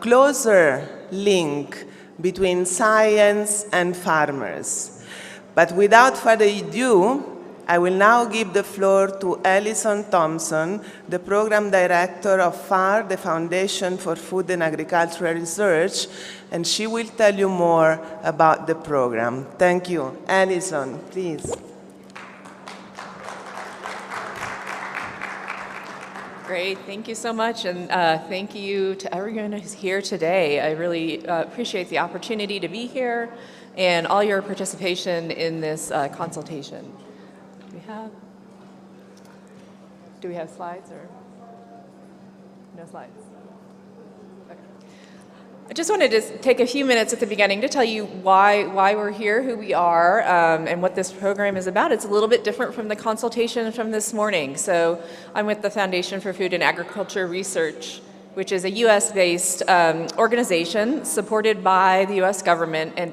closer link between science and farmers. But without further ado, I will now give the floor to Alison Thompson, the Program Director of FFAR, the Foundation for Food and Agricultural Research, and she will tell you more about the program. Thank you. Alison, please. Great, thank you so much, and thank you to everyone who's here today. I really appreciate the opportunity to be here and all your participation in this consultation. Do we have slides or no slides? Okay. I just wanted to take a few minutes at the beginning to tell you why we're here, who we are, and what this program is about. It's a little bit different from the consultation from this morning. So I'm with the Foundation for Food and Agriculture Research, which is a US-based organization supported by the US government and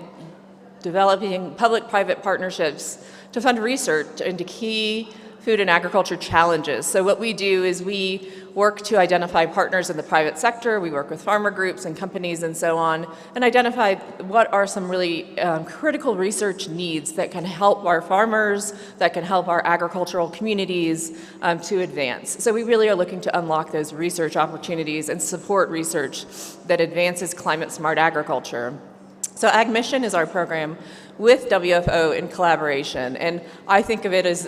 developing public-private partnerships to fund research into key food and agriculture challenges. So what we do is we work to identify partners in the private sector. We work with farmer groups and companies and so on, and identify what are some really critical research needs that can help our farmers, that can help our agricultural communities to advance. So we really are looking to unlock those research opportunities and support research that advances climate-smart agriculture. So AgMission is our program with WFO in collaboration, and I think of it as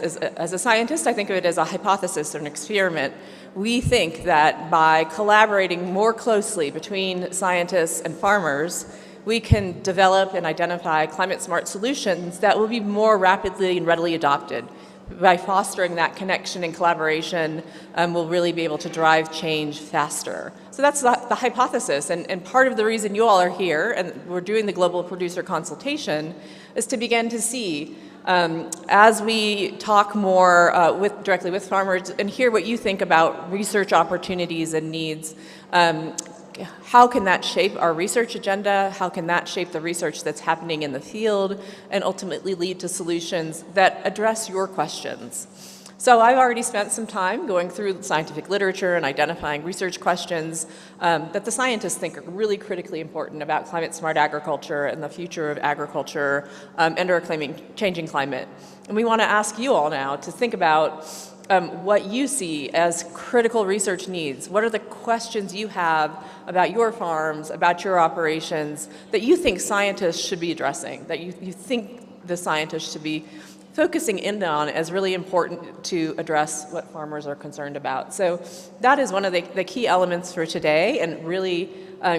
a scientist, I think of it as a hypothesis or an experiment. We think that by collaborating more closely between scientists and farmers, we can develop and identify climate-smart solutions that will be more rapidly and readily adopted. By fostering that connection and collaboration, we'll really be able to drive change faster. So that's the hypothesis, and part of the reason you all are here, and we're doing the Global Producer Consultation, is to begin to see, as we talk more directly with farmers and hear what you think about research opportunities and needs, how can that shape our research agenda? How can that shape the research that's happening in the field and ultimately lead to solutions that address your questions? So I've already spent some time going through scientific literature and identifying research questions that the scientists think are really critically important about climate-smart agriculture and the future of agriculture and our changing climate. And we want to ask you all now to think about what you see as critical research needs. What are the questions you have about your farms, about your operations, that you think scientists should be addressing, that you think the scientists should be focusing in on as really important to address what farmers are concerned about. So that is one of the key elements for today, and really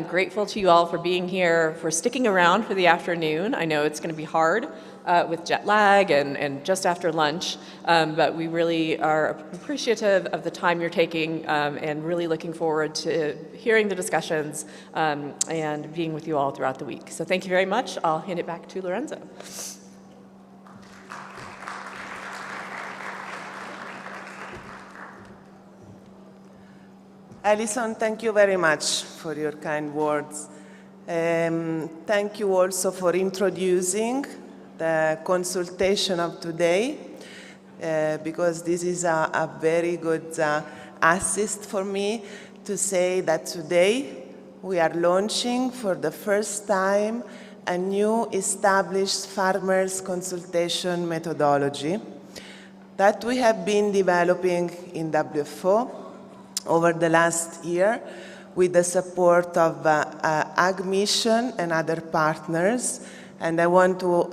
grateful to you all for being here, for sticking around for the afternoon. I know it's going to be hard with jet lag and just after lunch, but we really are appreciative of the time you're taking and really looking forward to hearing the discussions and being with you all throughout the week. So thank you very much. I'll hand it back to Lorenzo. Alison, thank you very much for your kind words. Thank you also for introducing the consultation of today, because this is a very good assist for me to say that today we are launching for the first time a new established farmers consultation methodology that we have been developing in WFO over the last year with the support of AgMission and other partners. And I want to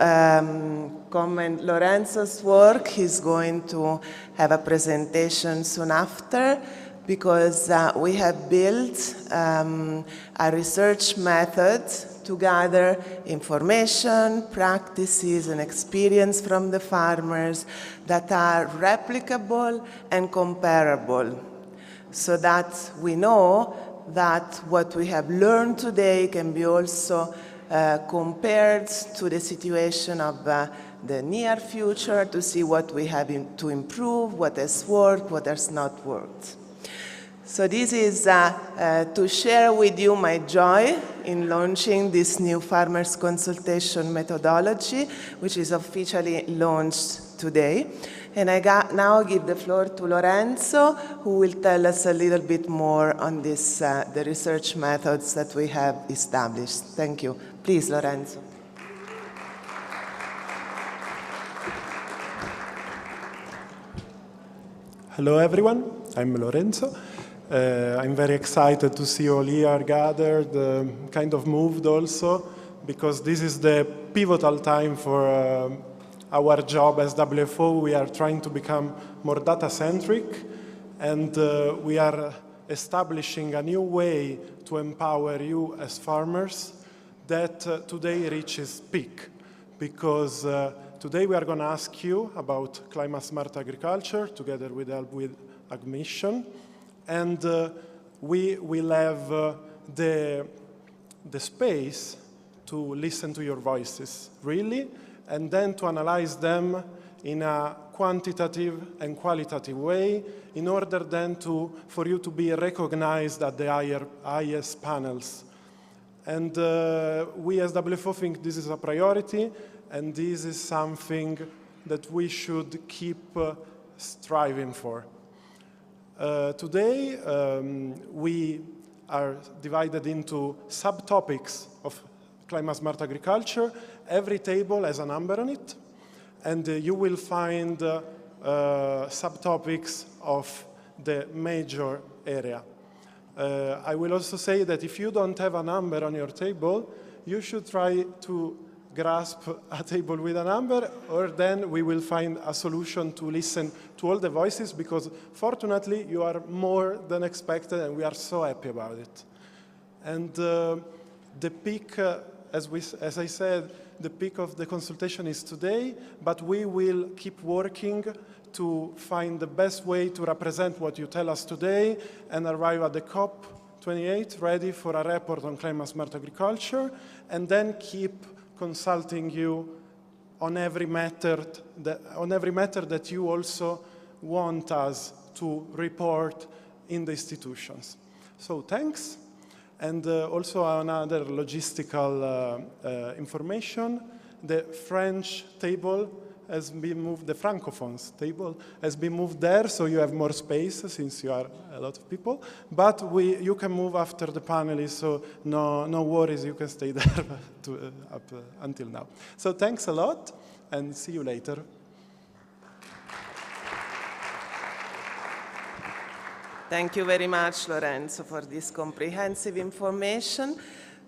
comment Lorenzo's work. He's going to have a presentation soon after, because we have built a research method to gather information, practices, and experience from the farmers that are replicable and comparable, so that we know that what we have learned today can be also compared to the situation of the near future, to see what we have to improve, what has worked, what has not worked. So this is to share with you my joy in launching this new farmers consultation methodology, which is officially launched today. And I now give the floor to Lorenzo, who will tell us a little bit more on this, the research methods that we have established. Thank you. Please, Lorenzo. Hello, everyone. I'm Lorenzo. I'm very excited to see you all here gathered, kind of moved also, because this is the pivotal time for our job as WFO. We are trying to become more data-centric, and we are establishing a new way to empower you as farmers that today reaches peak. Because today we are going to ask you about climate-smart agriculture, together with help with AgMission, and we will have the space to listen to your voices, really, and then to analyze them in a quantitative and qualitative way in order then for you to be recognized at the highest panels. And we as WFO think this is a priority, and this is something that we should keep striving for. Today, we are divided into subtopics of climate-smart agriculture. Every table has a number on it, and you will find subtopics of the major area. I will also say that if you don't have a number on your table, you should try to grasp a table with a number, or then we will find a solution to listen to all the voices, because fortunately you are more than expected, and we are so happy about it. And the peak, as I said, the peak of the consultation is today, but we will keep working to find the best way to represent what you tell us today and arrive at the COP28 ready for a report on climate-smart agriculture, and then keep consulting you on every matter that you also want us to report in the institutions. So thanks. And also another logistical information. The French table has been moved, the Francophones table has been moved there, so you have more space since you are a lot of people. But you can move after the panelists, so no worries, you can stay there up until now. So thanks a lot, and see you later. Thank you very much, Lorenzo, for this comprehensive information.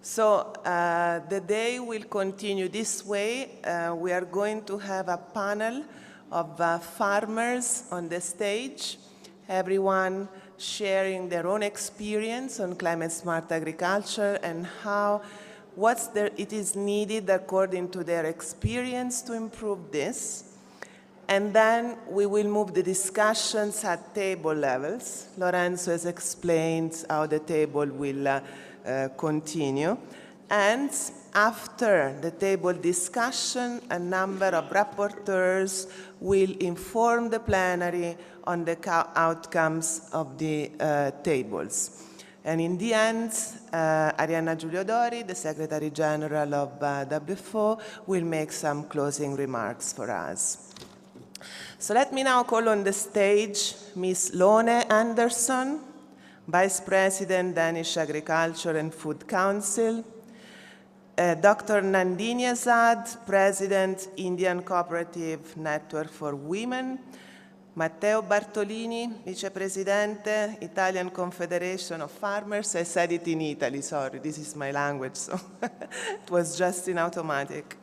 So the day will continue this way. We are going to have a panel of farmers on the stage, everyone sharing their own experience on climate-smart agriculture and it is needed according to their experience to improve this. And then we will move the discussions at table levels. Lorenzo has explained how the table will continue. And after the table discussion, a number of rapporteurs will inform the plenary on the outcomes of the tables. And in the end, Arianna Giuliodori, the Secretary General of WFO, will make some closing remarks for us. So let me now call on the stage Ms. Lone Anderson, Vice President, Danish Agriculture and Food Council, Dr. Nandini Azad, President, Indian Cooperative Network for Women, Matteo Bartolini, Vicepresidente, Italian Confederation of Farmers. I said it in Italy, sorry, this is my language, so it was just in automatic.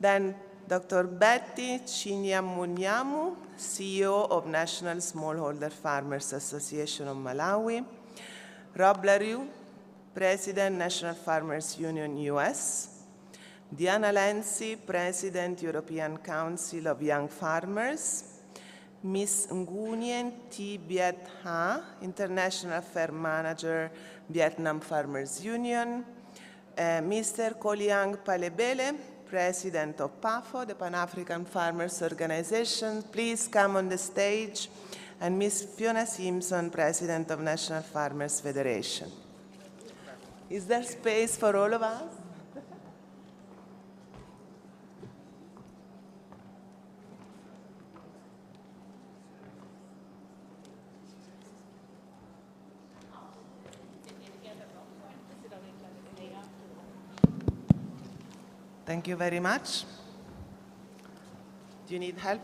Then Dr. Betty Chinyamunyamu, CEO of National Smallholder Farmers Association of Malawi, Rob LaRue, President, National Farmers Union, US, Diana Lenzi, President, European Council of Young Farmers, Ms. Ngunyen T. Viet Ha, International Affair Manager, Vietnam Farmers Union, Mr. Koliang Palebele, President of PAFO, the Pan-African Farmers Organization. Please come on the stage and Ms. Fiona Simpson, President of National Farmers Federation. Is there space for all of us? Thank you very much. Do you need help?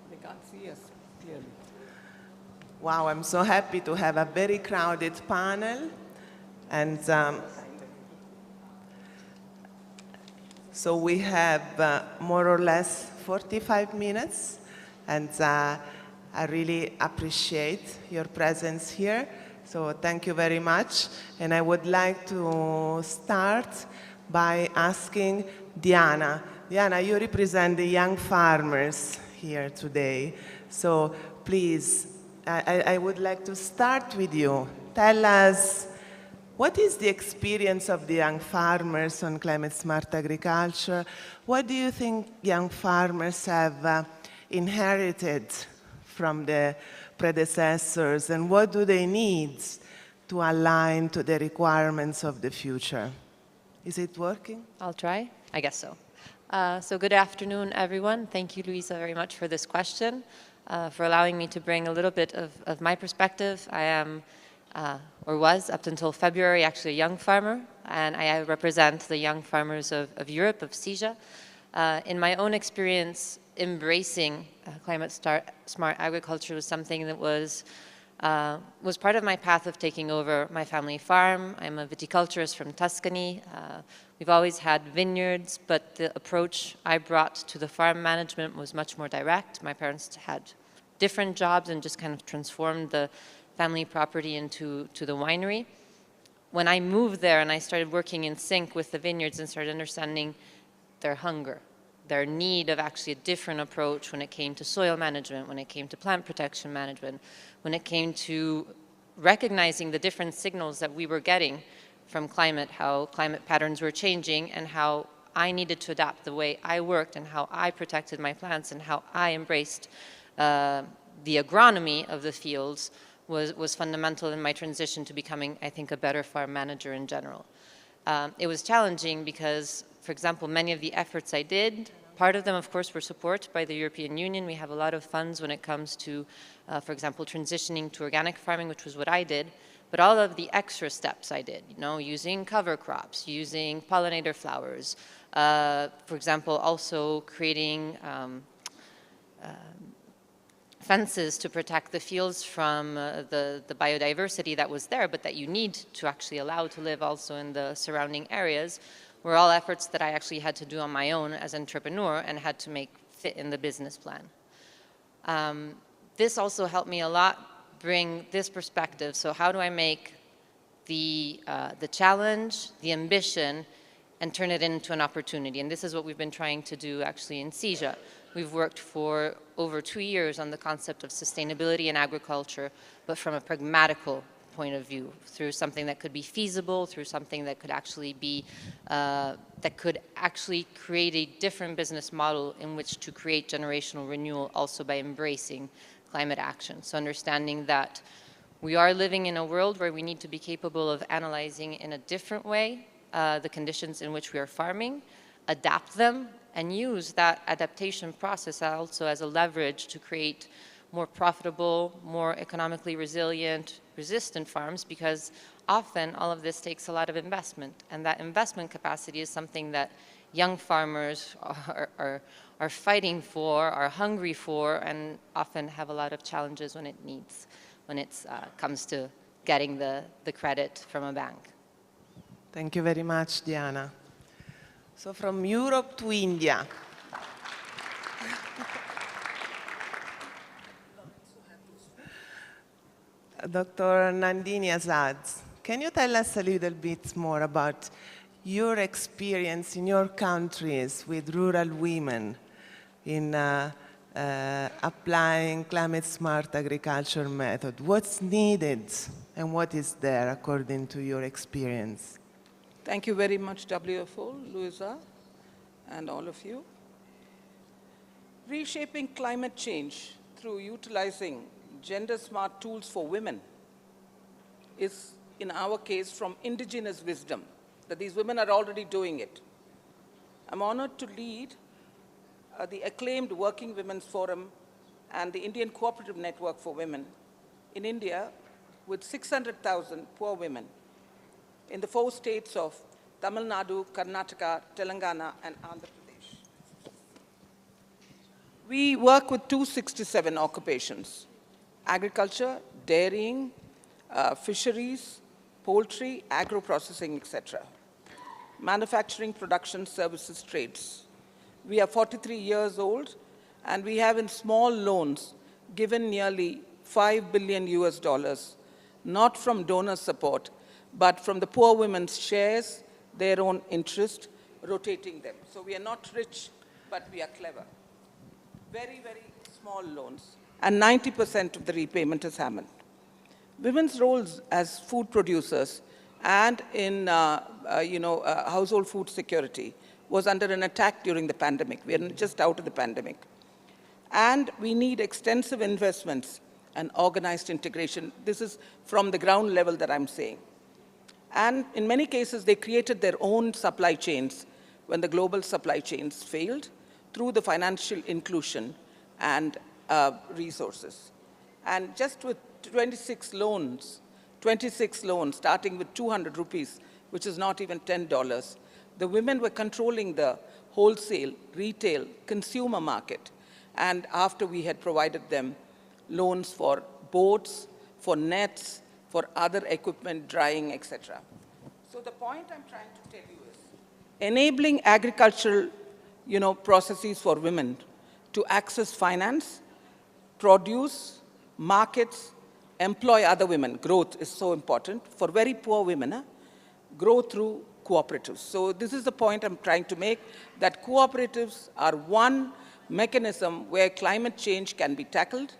They can't see us clearly. Wow, I'm so happy to have a very crowded panel. And so we have more or less 45 minutes. And I really appreciate your presence here. So thank you very much. And I would like to start by asking Diana. Diana, you represent the young farmers here today. So please, I would like to start with you. Tell us, what is the experience of the young farmers on climate-smart agriculture? What do you think young farmers have inherited from the predecessors, and what do they need to align to the requirements of the future? Is it working? I'll try. I guess so. So good afternoon, everyone. Thank you, Luisa, very much for this question, for allowing me to bring a little bit of my perspective. I am, or was, up until February, actually a young farmer, and I represent the young farmers of Europe, of CIJA. In my own experience, embracing climate-smart agriculture was something that was part of my path of taking over my family farm. I'm a viticulturist from Tuscany. We've always had vineyards, but the approach I brought to the farm management was much more direct. My parents had different jobs and just kind of transformed the family property into the winery. When I moved there and I started working in sync with the vineyards and started understanding their hunger, their need of actually a different approach when it came to soil management, when it came to plant protection management, when it came to recognizing the different signals that we were getting from climate, how climate patterns were changing, and how I needed to adapt the way I worked and how I protected my plants and how I embraced the agronomy of the fields was fundamental in my transition to becoming, I think, a better farm manager in general. It was challenging because, for example, many of the efforts I did, part of them, of course, were supported by the European Union. We have a lot of funds when it comes to, for example, transitioning to organic farming, which was what I did. But all of the extra steps I did, using cover crops, using pollinator flowers, for example, also creating fences to protect the fields from the biodiversity that was there, but that you need to actually allow to live also in the surrounding areas, were all efforts that I actually had to do on my own as an entrepreneur and had to make fit in the business plan. This also helped me a lot bring this perspective. So how do I make the challenge, the ambition, and turn it into an opportunity? And this is what we've been trying to do actually in CIJA. We've worked for over 2 years on the concept of sustainability in agriculture, but from a pragmatical point of view, through something that could be feasible, through something that could actually be, create a different business model in which to create generational renewal, also by embracing climate action. So understanding that we are living in a world where we need to be capable of analyzing in a different way the conditions in which we are farming, adapt them, and use that adaptation process also as a leverage to create more profitable, more economically resilient, resistant farms, because often all of this takes a lot of investment. And that investment capacity is something that young farmers are fighting for, are hungry for, and often have a lot of challenges when it comes to getting the credit from a bank. Thank you very much, Diana. So from Europe to India. Dr. Nandini Azad, can you tell us a little bit more about your experience in your countries with rural women in applying climate-smart agriculture method? What's needed and what is there according to your experience? Thank you very much, WFO, Louisa, and all of you. Reshaping climate change through utilizing gender-smart tools for women is, in our case, from indigenous wisdom, that these women are already doing it. I'm honored to lead the acclaimed Working Women's Forum and the Indian Cooperative Network for Women in India with 600,000 poor women in the 4 states of Tamil Nadu, Karnataka, Telangana, and Andhra Pradesh. We work with 267 occupations: agriculture, dairying, fisheries, poultry, agro-processing, etc. Manufacturing, production, services, trades. We are 43 years old, and we have in small loans given nearly $5 billion US, not from donor support, but from the poor women's shares, their own interest, rotating them. So we are not rich, but we are clever. Very, very small loans, and 90% of the repayment has happened. Women's roles as food producers and in household food security was under an attack during the pandemic. We are just out of the pandemic. And we need extensive investments and organized integration. This is from the ground level that I'm saying. And in many cases, they created their own supply chains when the global supply chains failed through the financial inclusion and resources. And just with 26 loans, starting with 200 rupees, which is not even $10, the women were controlling the wholesale, retail, consumer market. And after we had provided them loans for boats, for nets, for other equipment, drying, etc. So the point I'm trying to tell you is enabling agricultural processes for women to access finance, produce, markets, employ other women. Growth is so important. For very poor women, grow through cooperatives. So this is the point I'm trying to make, that cooperatives are one mechanism where climate change can be tackled,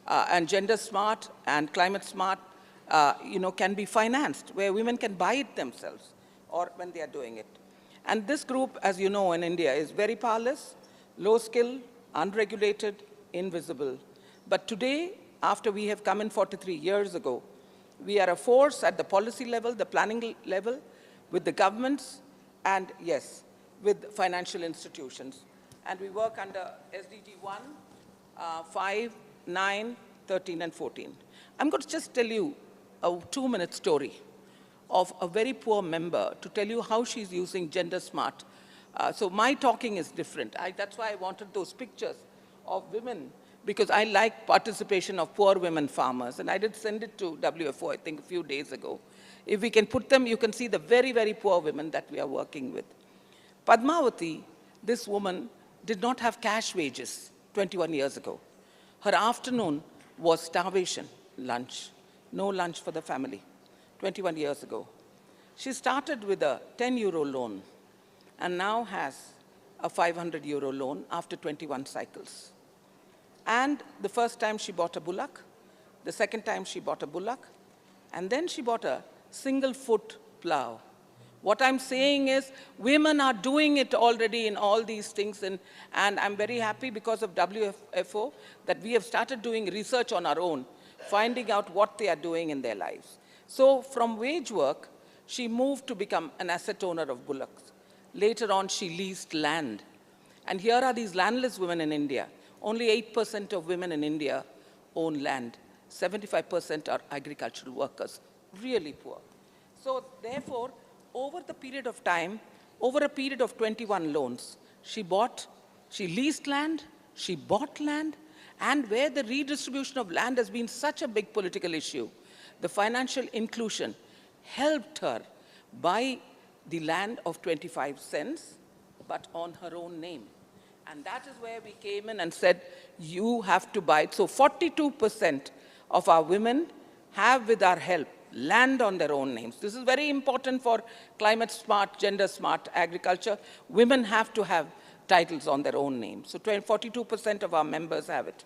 and gender smart and climate smart can be financed, where women can buy it themselves or when they are doing it. And this group, as you know, in India is very powerless, low skill, unregulated, invisible. But today, after we have come in 43 years ago, we are a force at the policy level, the planning level, with the governments, and yes, with financial institutions. And we work under SDG 1, 5, 9, 13, and 14. I'm going to just tell you a 2-minute story of a very poor member to tell you how she's using gender smart. So my talking is different. That's why I wanted those pictures of women, because I like participation of poor women farmers. And I did send it to WFO, I think, a few days ago. If we can put them, you can see the very, very poor women that we are working with. Padmavati, this woman, did not have cash wages 21 years ago. Her afternoon was starvation, lunch. No lunch for the family, 21 years ago. She started with a 10 euro loan and now has a 500 euro loan after 21 cycles. And the first time she bought a bullock, the second time she bought a bullock, and then she bought a single foot plow. What I'm saying is women are doing it already in all these things, and I'm very happy because of WFO that we have started doing research on our own, finding out what they are doing in their lives. So from wage work, she moved to become an asset owner of bullocks. Later on, she leased land. And here are these landless women in India. Only 8% of women in India own land. 75% are agricultural workers, really poor. So therefore, over the period of time, over a period of 21 loans, she leased land, she bought land, and where the redistribution of land has been such a big political issue, the financial inclusion helped her buy the land of 25 cents, but on her own name. And that is where we came in and said, you have to buy it. So 42% of our women have, with our help, land on their own names. This is very important for climate smart, gender smart agriculture. Women have to have titles on their own names. So 42% of our members have it.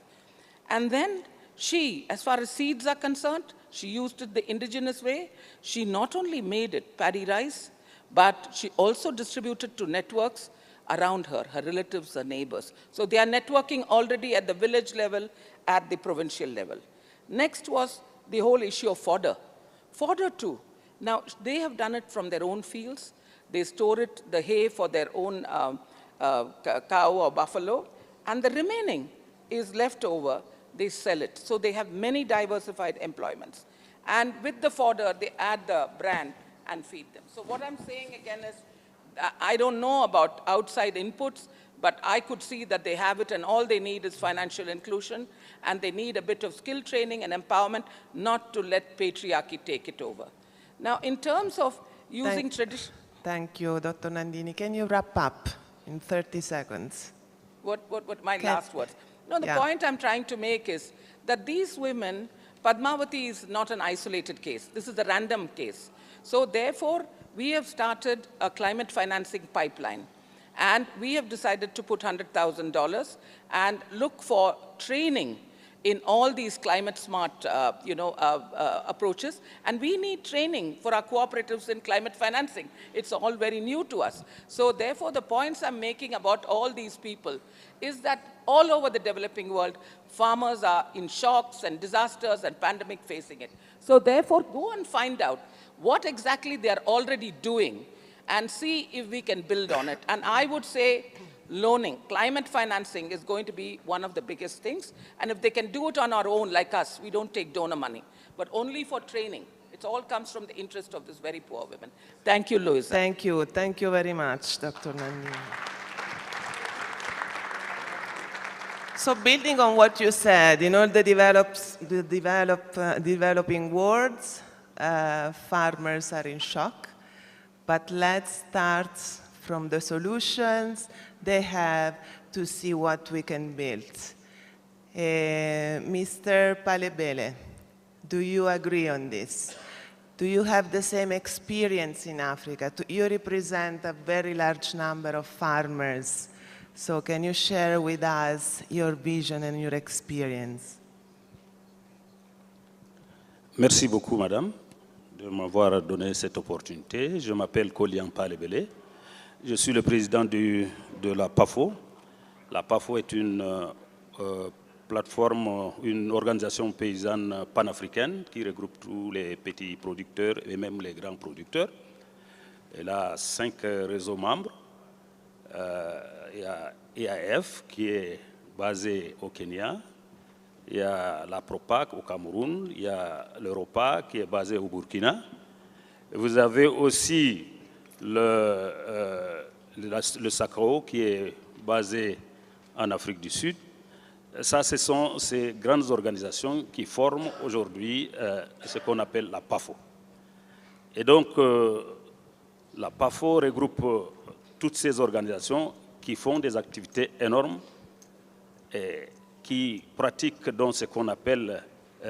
And then She, as far as seeds are concerned, she used it the indigenous way. She not only made it paddy rice, but she also distributed to networks around her, her relatives, her neighbors. So they are networking already at the village level, at the provincial level. Next was the whole issue of fodder. Fodder too. Now, they have done it from their own fields. They store it, the hay, for their own cow or buffalo, and the remaining is left over, they sell it. So they have many diversified employments. And with the fodder, they add the brand and feed them. So what I'm saying again is, I don't know about outside inputs, but I could see that they have it, and all they need is financial inclusion, and they need a bit of skill training and empowerment, not to let patriarchy take it over. Now, in terms of using tradition... Thank you, Dr. Nandini. Can you wrap up in 30 seconds? What my last words? No, the point I'm trying to make is that these women, Padmavati is not an isolated case. This is a random case. So therefore, we have started a climate financing pipeline. And we have decided to put $100,000 and look for training in all these climate smart approaches. And we need training for our cooperatives in climate financing. It's all very new to us. So therefore, the points I'm making about all these people is that all over the developing world, farmers are in shocks and disasters and pandemic facing it. So therefore, go and find out what exactly they are already doing and see if we can build on it. And I would say loaning, climate financing is going to be one of the biggest things. And if they can do it on our own, like us, we don't take donor money, but only for training. It all comes from the interest of these very poor women. Thank you, Louisa. Thank you. Thank you very much, Dr. Nandini. So building on what you said, in all the developing worlds, farmers are in shock. But let's start from the solutions they have to see what we can build. Mr. Palebele, do you agree on this? Do you have the same experience in Africa? You represent a very large number of farmers. So can you share with us your vision and your experience? Merci beaucoup, madame, de m'avoir donné cette opportunité. Je m'appelle Kolian Palebele. Je suis le président de la PAFO. La PAFO est une plateforme, une organisation paysanne panafricaine qui regroupe tous les petits producteurs et même les grands producteurs. Elle a 5 réseaux membres. Il y a EAF qui est basé au Kenya. Il y a la PROPAC au Cameroun, il y a l'Europa qui est basé au Burkina. Vous avez aussi le SACRO qui est basé en Afrique du Sud. Ça, ce sont ces grandes organisations qui forment aujourd'hui ce qu'on appelle la PAFO. Et donc, la PAFO regroupe toutes ces organisations qui font des activités énormes et qui pratiquent donc ce qu'on appelle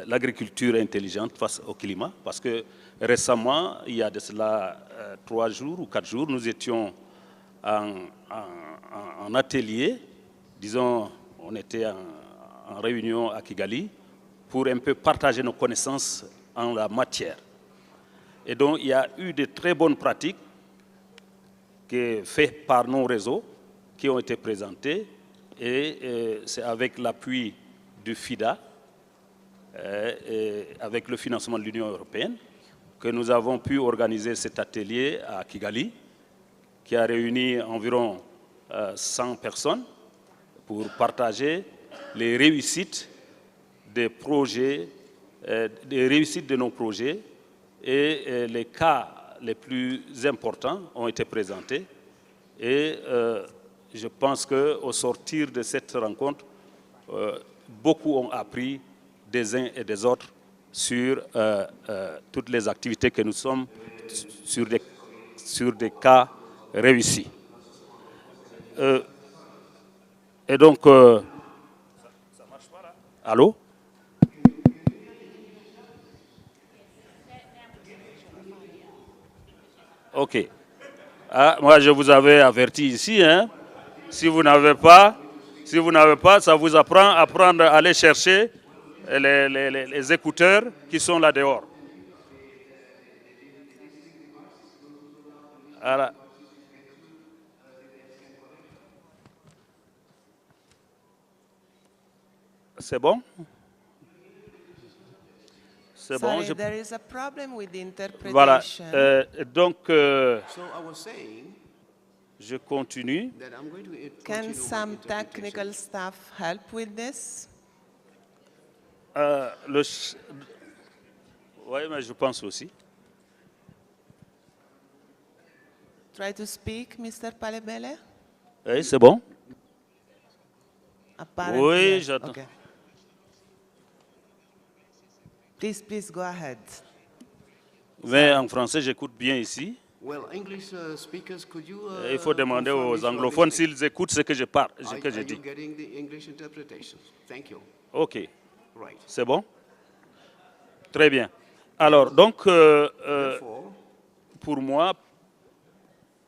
l'agriculture intelligente face au climat. Parce que récemment, il y a de cela 3 jours ou 4 jours, nous étions en atelier, disons, on était en réunion à Kigali pour un peu partager nos connaissances en la matière. Et donc, il y a eu de très bonnes pratiques faites par nos réseaux qui ont été présentées. Et c'est avec l'appui du FIDA, et avec le financement de l'Union européenne, que nous avons pu organiser cet atelier à Kigali, qui a réuni environ 100 personnes pour partager les réussites des projets, des réussites de nos projets, et les cas les plus importants ont été présentés. Et je pense qu'au sortir de cette rencontre, beaucoup ont appris des uns et des autres sur toutes les activités que nous sommes, sur des cas réussis. Et donc, ça marche pas là? Allô? OK. Ah, moi, je vous avais averti ici, hein? Si vous n'avez pas, ça vous apprend à aller chercher les écouteurs qui sont là dehors. Voilà. C'est bon? C'est bon. Sorry, there is a problem with the Voilà. interpretation. Donc, So I was saying je continue. that I'm going to Can continue some my interpretation. technical staff help with this? Oui, mais je pense aussi. Try to speak, Mr. Palebele. Oui, c'est bon? Apparently, Oui, yes. j'attends. Okay. Please go ahead. Mais en français, j'écoute bien ici. Well, English speakers, could you Il faut demander confirm aux if you are anglophones listening? s'ils écoutent ce que je parle, ce que je Are you dis. getting the English interpretation? Thank you. OK. Right. C'est bon? Très bien. Alors, donc, Therefore, pour moi,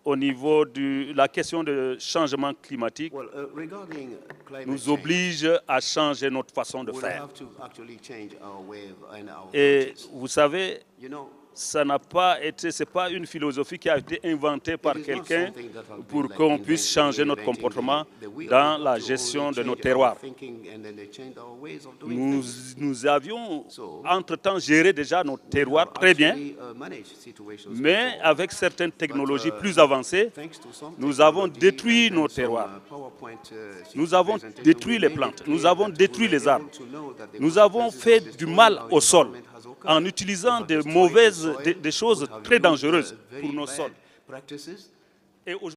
au niveau de la question de changement climatique, well, regarding climate nous change, oblige à changer notre façon de we'll faire. have to actually change our way and our Et approaches. vous savez, You know, ça n'a pas été, c'est pas une philosophie qui a été inventée par it is not quelqu'un something that has been pour like qu'on puisse invented, changer notre reinventing comportement the wheel. dans We la have to gestion only de nos change our terroirs. thinking and then they change our ways of doing things. Nous avions So, entre-temps géré déjà nos terroirs très bien, Actually, manage situations mais before. avec certaines technologies But, plus avancées, Thanks to some nous avons technology détruit and nos some, terroirs. PowerPoint, Nous avons presentation, détruit we les made it plantes, clear nous avons that we détruit were les able arbres. to know that the Nous avons consequences fait of du destroying mal our au sol environment has occurred. en utilisant We have des destroyed the mauvaises, soil, des choses we have très used, dangereuses very pour nos bad sols. practices. Et aujourd'hui,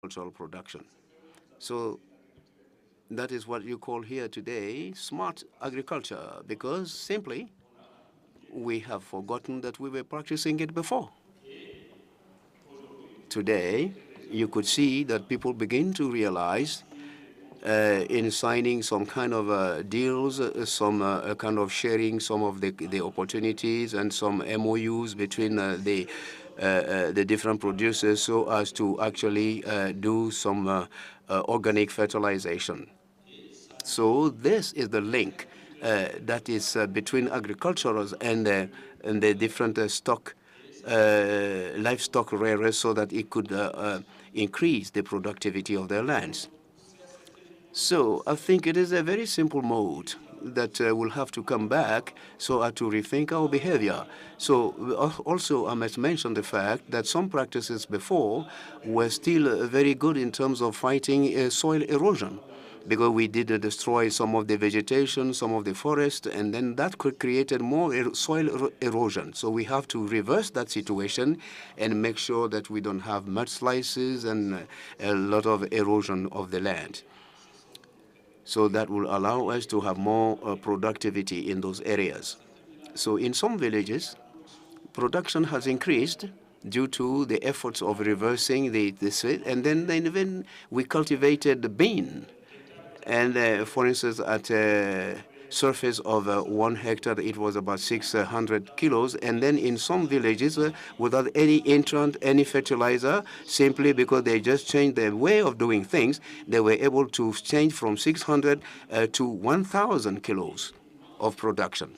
Agricultural production. So that is what you call here today smart agriculture, because simply we have forgotten that we were practicing it before. Today, you could see that people begin to realize in signing some kind of deals, some kind of sharing some of the opportunities and some MOUs between the different producers so as to actually do some organic fertilization. So this is the link that is between agriculturers and the different stock livestock rearers so that it could increase the productivity of their lands. So I think it is a very simple mode that will have to come back so as to rethink our behavior. So also I must mention the fact that some practices before were still very good in terms of fighting soil erosion, because we did destroy some of the vegetation, some of the forest, and then that created more soil erosion. So we have to reverse that situation and make sure that we don't have mudslides and a lot of erosion of the land. So that will allow us to have more productivity in those areas. So in some villages, production has increased due to the efforts of reversing the and then even we cultivated the bean. And for instance, at surface of 1 hectare, it was about 600 kilos. And then in some villages, without any entrant, any fertilizer, simply because they just changed their way of doing things, they were able to change from 600 to 1,000 kilos of production.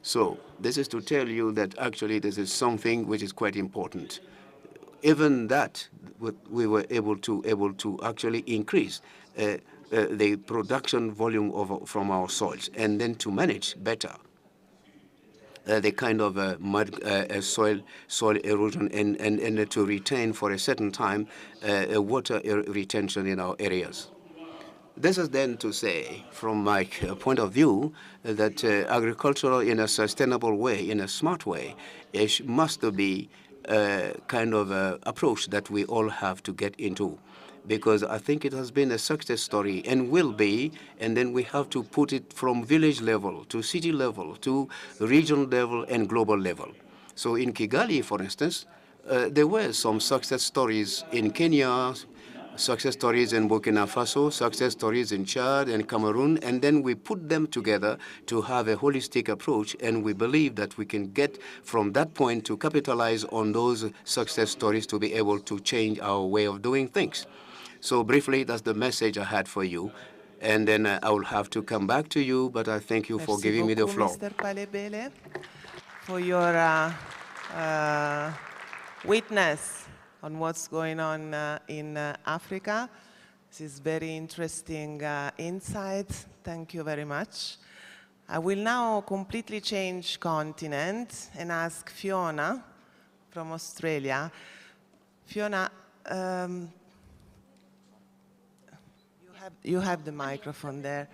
So this is to tell you that actually this is something which is quite important. Even that, we were able to actually increase the production volume from our soils, and then to manage better the kind of soil erosion and to retain for a certain time water retention in our areas. This is then to say, from my point of view, that agricultural in a sustainable way, in a smart way, must be a kind of approach that we all have to get into. Because I think it has been a success story and will be, and then we have to put it from village level to city level to regional level and global level. So in Kigali, for instance, there were some success stories in Kenya, success stories in Burkina Faso, success stories in Chad and Cameroon, and then we put them together to have a holistic approach, and we believe that we can get from that point to capitalize on those success stories to be able to change our way of doing things. So briefly, that's the message I had for you, and then I will have to come back to you, but I thank you for giving me the floor. Mr. Palebele, for your witness on what's going on in Africa. This is very interesting insight. Thank you very much. I will now completely change continent and ask Fiona from Australia. Fiona, you have the microphone there.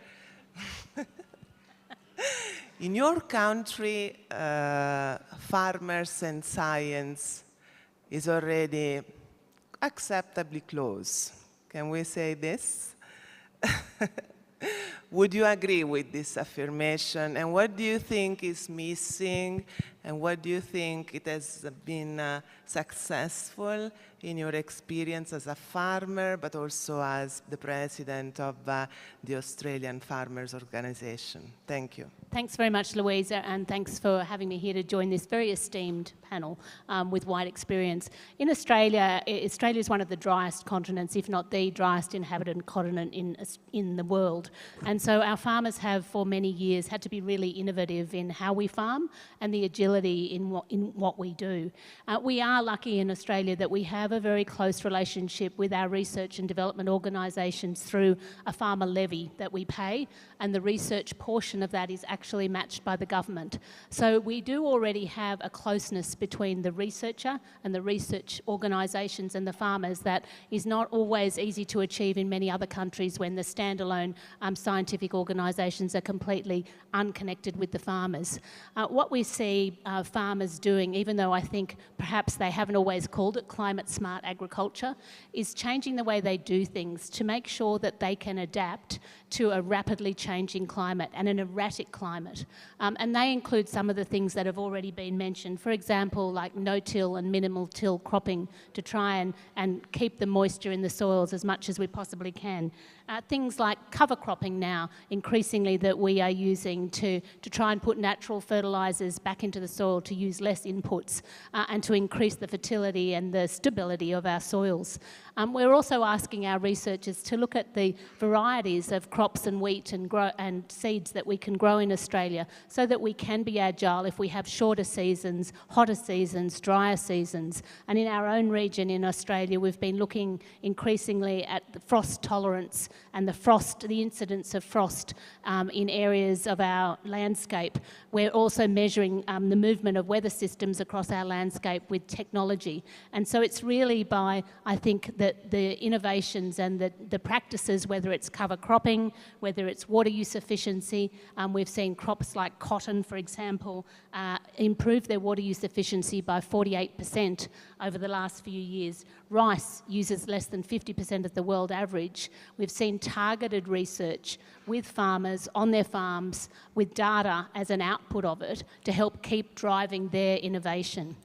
In your country, farmers and science is already acceptably close. Can we say this? Would you agree with this affirmation? And what do you think is missing? And what do you think it has been successful in your experience as a farmer, but also as the president of the Australian Farmers Organization? Thank you. Thanks very much, Louisa, and thanks for having me here to join this very esteemed panel with wide experience. In Australia, Australia is one of the driest continents, if not the driest inhabited continent in the world. And so our farmers have, for many years, had to be really innovative in how we farm and the agility in what we do. We are lucky in Australia that we have a very close relationship with our research and development organisations through a farmer levy that we pay, and the research portion of that is actually matched by the government. So we do already have a closeness between the researcher and the research organisations and the farmers that is not always easy to achieve in many other countries when the standalone scientific organisations are completely unconnected with the farmers. What we see farmers doing, even though I think perhaps they haven't always called it climate smart agriculture, is changing the way they do things to make sure that they can adapt to a rapidly changing climate and an erratic climate. And they include some of the things that have already been mentioned. For example, like no-till and minimal-till cropping to try and keep the moisture in the soils as much as we possibly can. Things like cover cropping now, increasingly that we are using to try and put natural fertilisers back into the soil to use less inputs and to increase the fertility and the stability of our soils. We're also asking our researchers to look at the varieties of crops and wheat and seeds that we can grow in Australia so that we can be agile if we have shorter seasons, hotter seasons, drier seasons. And in our own region in Australia, we've been looking increasingly at the frost tolerance and the incidence of frost in areas of our landscape. We're also measuring the movement of weather systems across our landscape with technology. And so it's really by, I think, the innovations and the practices, whether it's cover cropping, whether it's water use efficiency. We've seen crops like cotton, for example, improve their water use efficiency by 48% over the last few years. Rice uses less than 50% of the world average. We've seen targeted research with farmers on their farms with data as an output of it to help keep driving their innovation.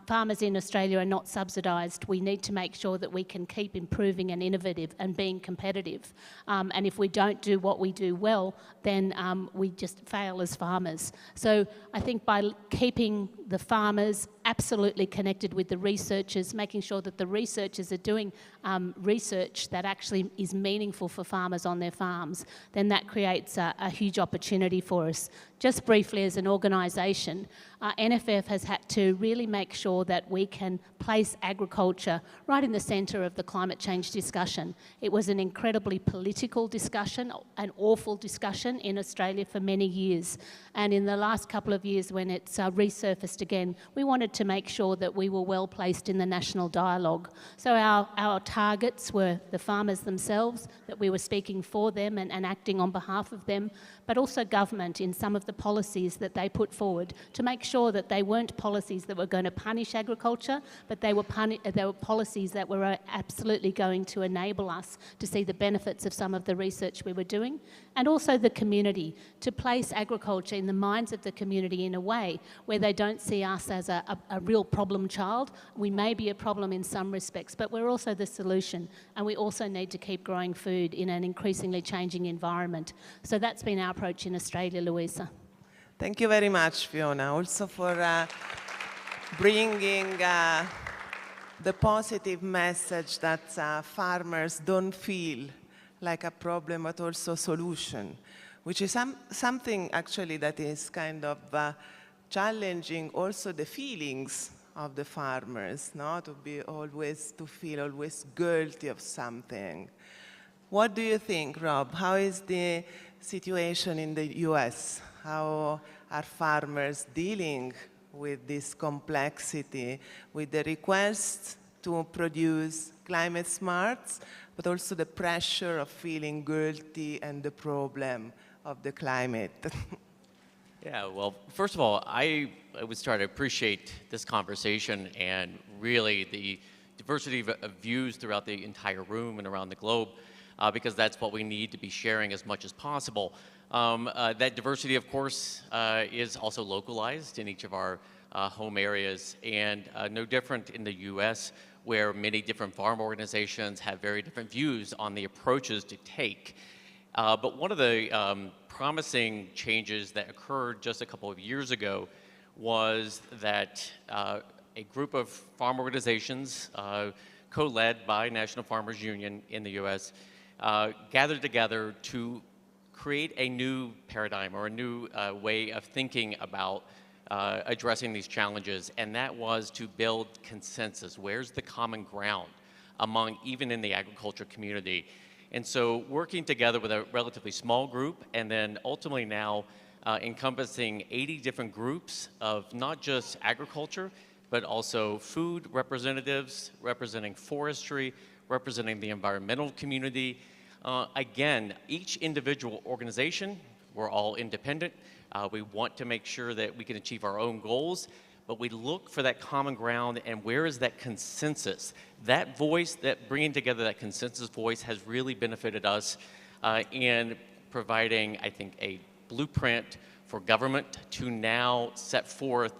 Farmers in Australia are not subsidised. We need to make sure that we can keep improving and innovative and being competitive. And if we don't do what we do well, then we just fail as farmers. So I think by keeping the farmers absolutely connected with the researchers, making sure that the researchers are doing research that actually is meaningful for farmers on their farms, then that creates a huge opportunity for us. Just briefly, as an organisation, NFF has had to really make sure that we can place agriculture right in the centre of the climate change discussion. It was an incredibly political discussion, an awful discussion in Australia for many years. And in the last couple of years, when it's resurfaced again, we wanted to make sure that we were well placed in the national dialogue. So our targets were the farmers themselves, that we were speaking for them and acting on behalf of them, but also government in some of the policies that they put forward to make sure that they weren't policies that were going to punish agriculture, but they were policies that were absolutely going to enable us to see the benefits of some of the research we were doing, and also the community, to place agriculture in the minds of the community in a way where they don't see us as a real problem child. We may be a problem in some respects, but we're also the solution, and we also need to keep growing food in an increasingly changing environment. So that's been our approach in Australia, Louisa. Thank you very much, Fiona, also for bringing the positive message that farmers don't feel like a problem, but also a solution, which is something actually that is kind of challenging also the feelings of the farmers, no? To feel always guilty of something. What do you think, Rob? How is the situation in the US? How are farmers dealing with this complexity, with the request to produce climate smarts, but also the pressure of feeling guilty and the problem of the climate? Yeah, well, first of all, I would start to appreciate this conversation and really the diversity of views throughout the entire room and around the globe, because that's what we need to be sharing as much as possible. That diversity, of course, is also localized in each of our home areas, and no different in the US, where many different farm organizations have very different views on the approaches to take. But one of the promising changes that occurred just a couple of years ago was that a group of farm organizations, co-led by National Farmers Union in the US, gathered together to create a new paradigm or a new way of thinking about addressing these challenges, and that was to build consensus. Where's the common ground among, even in the agriculture community? And so working together with a relatively small group, and then ultimately now encompassing 80 different groups of not just agriculture, but also food representatives, representing forestry, representing the environmental community. Again, each individual organization, we're all independent. We want to make sure that we can achieve our own goals, but we look for that common ground, and where is that consensus? That voice, that bringing together that consensus voice has really benefited us in providing, I think, a blueprint for government to now set forth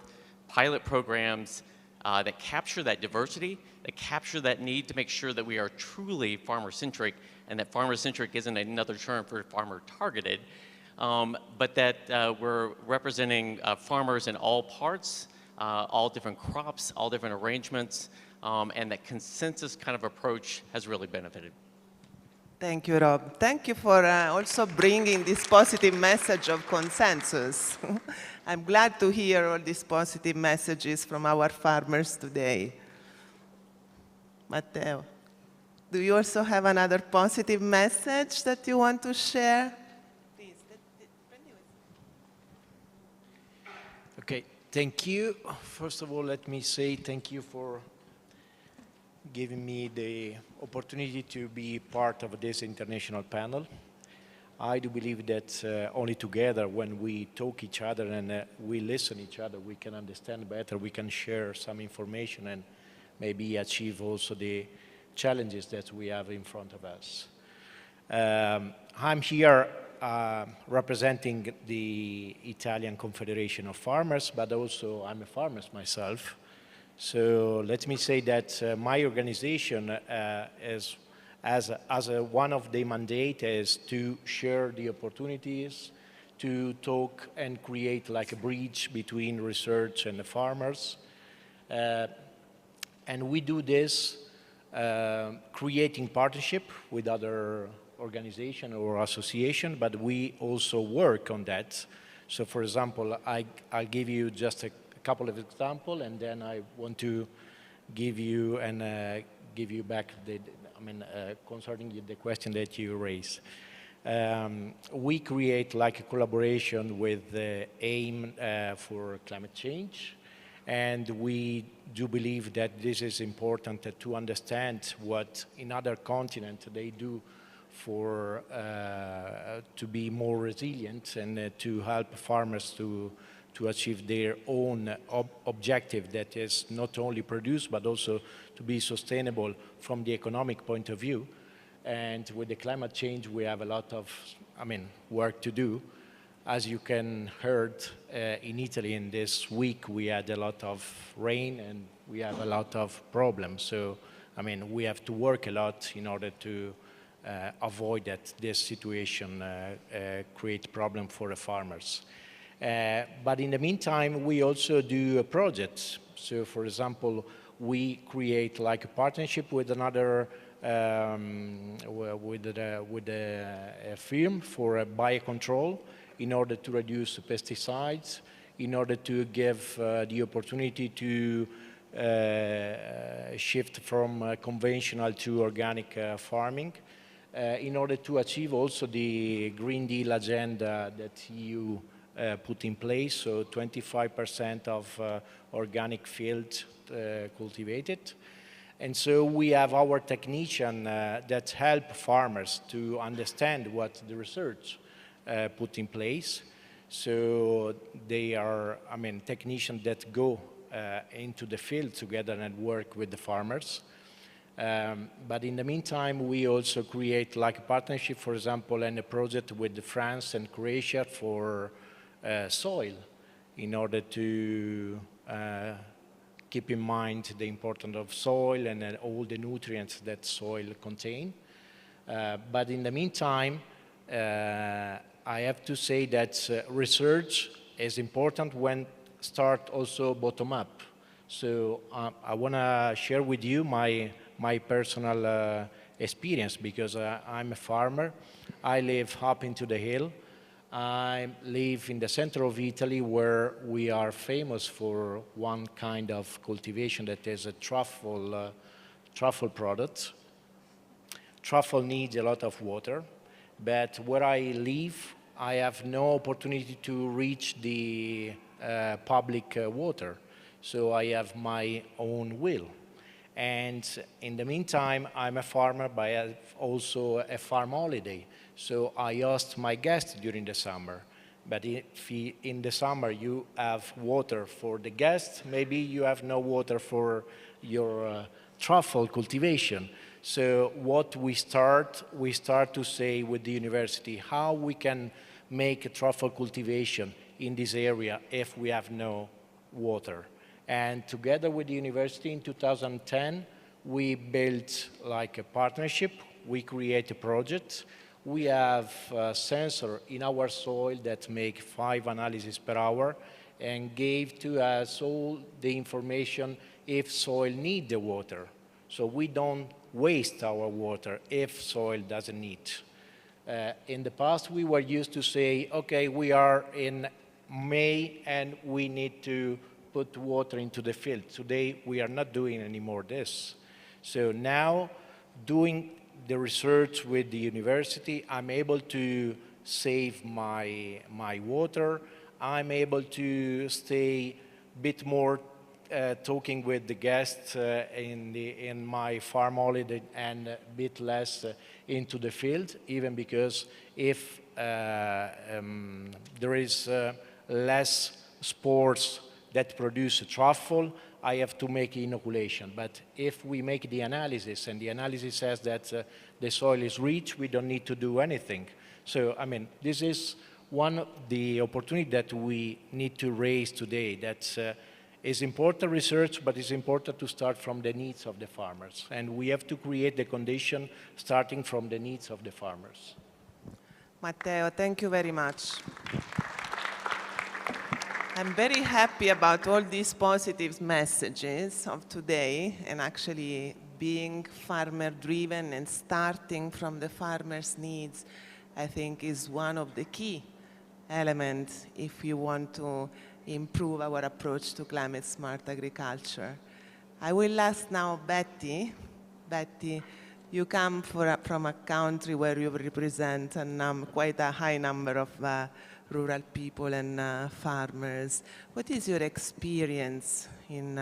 pilot programs that capture that diversity, that capture that need to make sure that we are truly farmer-centric, and that farmer-centric isn't another term for farmer-targeted, but that we're representing farmers in all parts, all different crops, all different arrangements, and that consensus kind of approach has really benefited. Thank you, Rob. Thank you for also bringing this positive message of consensus. I'm glad to hear all these positive messages from our farmers today. Matteo, do you also have another positive message that you want to share? Please. Okay, thank you. First of all, let me say thank you for giving me the opportunity to be part of this international panel. I do believe that only together, when we talk each other and we listen each other, we can understand better, we can share some information and maybe achieve also the challenges that we have in front of us. I'm here representing the Italian Confederation of Farmers, but also I'm a farmer myself. So let me say that my organization one of the mandate is to share the opportunities, to talk and create like a bridge between research and the farmers. And we do this creating partnership with other organization or association, but we also work on that. So for example, I'll give you just a couple of examples, and then I want to give you back concerning the question that you raised. We create like a collaboration with the aim for climate change, and we do believe that this is important to understand what in other continents they do for to be more resilient and to help farmers to achieve their own objective, that is not only produce but also to be sustainable from the economic point of view. And with the climate change, we have a lot of work to do. As you can heard, in Italy in this week, we had a lot of rain and we have a lot of problems. So, we have to work a lot in order to avoid that this situation create problem for the farmers. But in the meantime, we also do projects. So, for example, we create like a partnership with another with a firm for biocontrol in order to reduce pesticides, in order to give the opportunity to shift from conventional to organic farming, in order to achieve also the Green Deal agenda that EU put in place, so 25% of organic field cultivated. And so we have our technician that help farmers to understand what the research put in place. So they are, technicians that go into the field together and work with the farmers. But in the meantime, we also create like a partnership, for example, and a project with France and Croatia for soil, in order to keep in mind the importance of soil and all the nutrients that soil contain. But in the meantime, I have to say that research is important when start also bottom up. So I want to share with you my personal experience, because I'm a farmer. I live up into the hill. I live in the center of Italy, where we are famous for one kind of cultivation that is a truffle product. Truffle needs a lot of water, but where I live, I have no opportunity to reach the public water. So I have my own well. And in the meantime, I'm a farmer, but I have also a farm holiday. So I host my guests during the summer. But if in the summer you have water for the guests, maybe you have no water for your truffle cultivation. So what we start to say with the university, how we can make a truffle cultivation in this area if we have no water. And together with the university in 2010, we built like a partnership. We create a project. We have a sensor in our soil that make 5 analyses per hour and gave to us all the information if soil need the water. So we don't waste our water if soil doesn't need. In the past, we were used to say, okay, we are in May and we need to put water into the field. Today, we are not doing anymore this. So now, doing the research with the university, I'm able to save my water. I'm able to stay a bit more talking with the guests in my farm holiday and a bit less into the field, even because if there is less spores that produce a truffle, I have to make inoculation. But if we make the analysis, and the analysis says that the soil is rich, we don't need to do anything. So, I mean, this is one of the opportunity that we need to raise today. That's is important research, but it's important to start from the needs of the farmers. And we have to create the condition starting from the needs of the farmers. Matteo, thank you very much. I'm very happy about all these positive messages of today and actually being farmer-driven and starting from the farmer's needs, I think is one of the key elements if you want to improve our approach to climate-smart agriculture. I will ask now Betty. Betty, you come from a country where you represent quite a high number of rural people and farmers. What is your experience in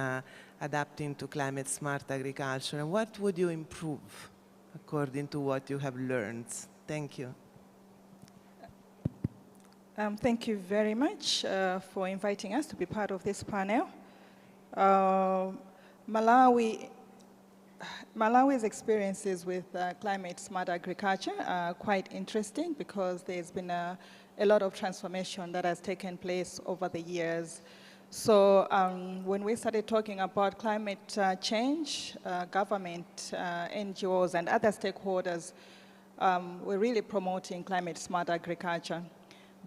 adapting to climate-smart agriculture, and what would you improve according to what you have learned? Thank you. Thank you very much for inviting us to be part of this panel. Malawi's experiences with climate-smart agriculture are quite interesting because there's been a lot of transformation that has taken place over the years. So when we started talking about climate change, government, NGOs, and other stakeholders were really promoting climate-smart agriculture.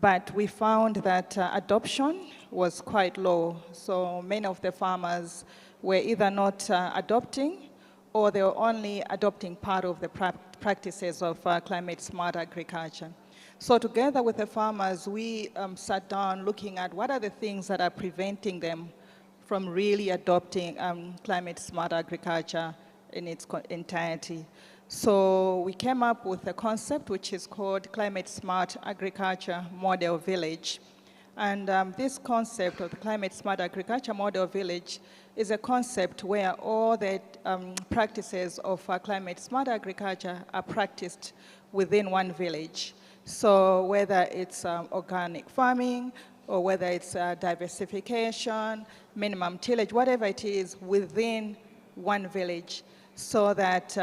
But we found that adoption was quite low. So many of the farmers were either not adopting or they were only adopting part of the practices of climate-smart agriculture. So together with the farmers, we sat down looking at what are the things that are preventing them from really adopting climate-smart agriculture in its entirety. So we came up with a concept which is called Climate-Smart Agriculture Model Village. And this concept of the Climate-Smart Agriculture Model Village is a concept where all the practices of climate-smart agriculture are practiced within one village. So whether it's organic farming, or whether it's diversification, minimum tillage, whatever it is within one village, so that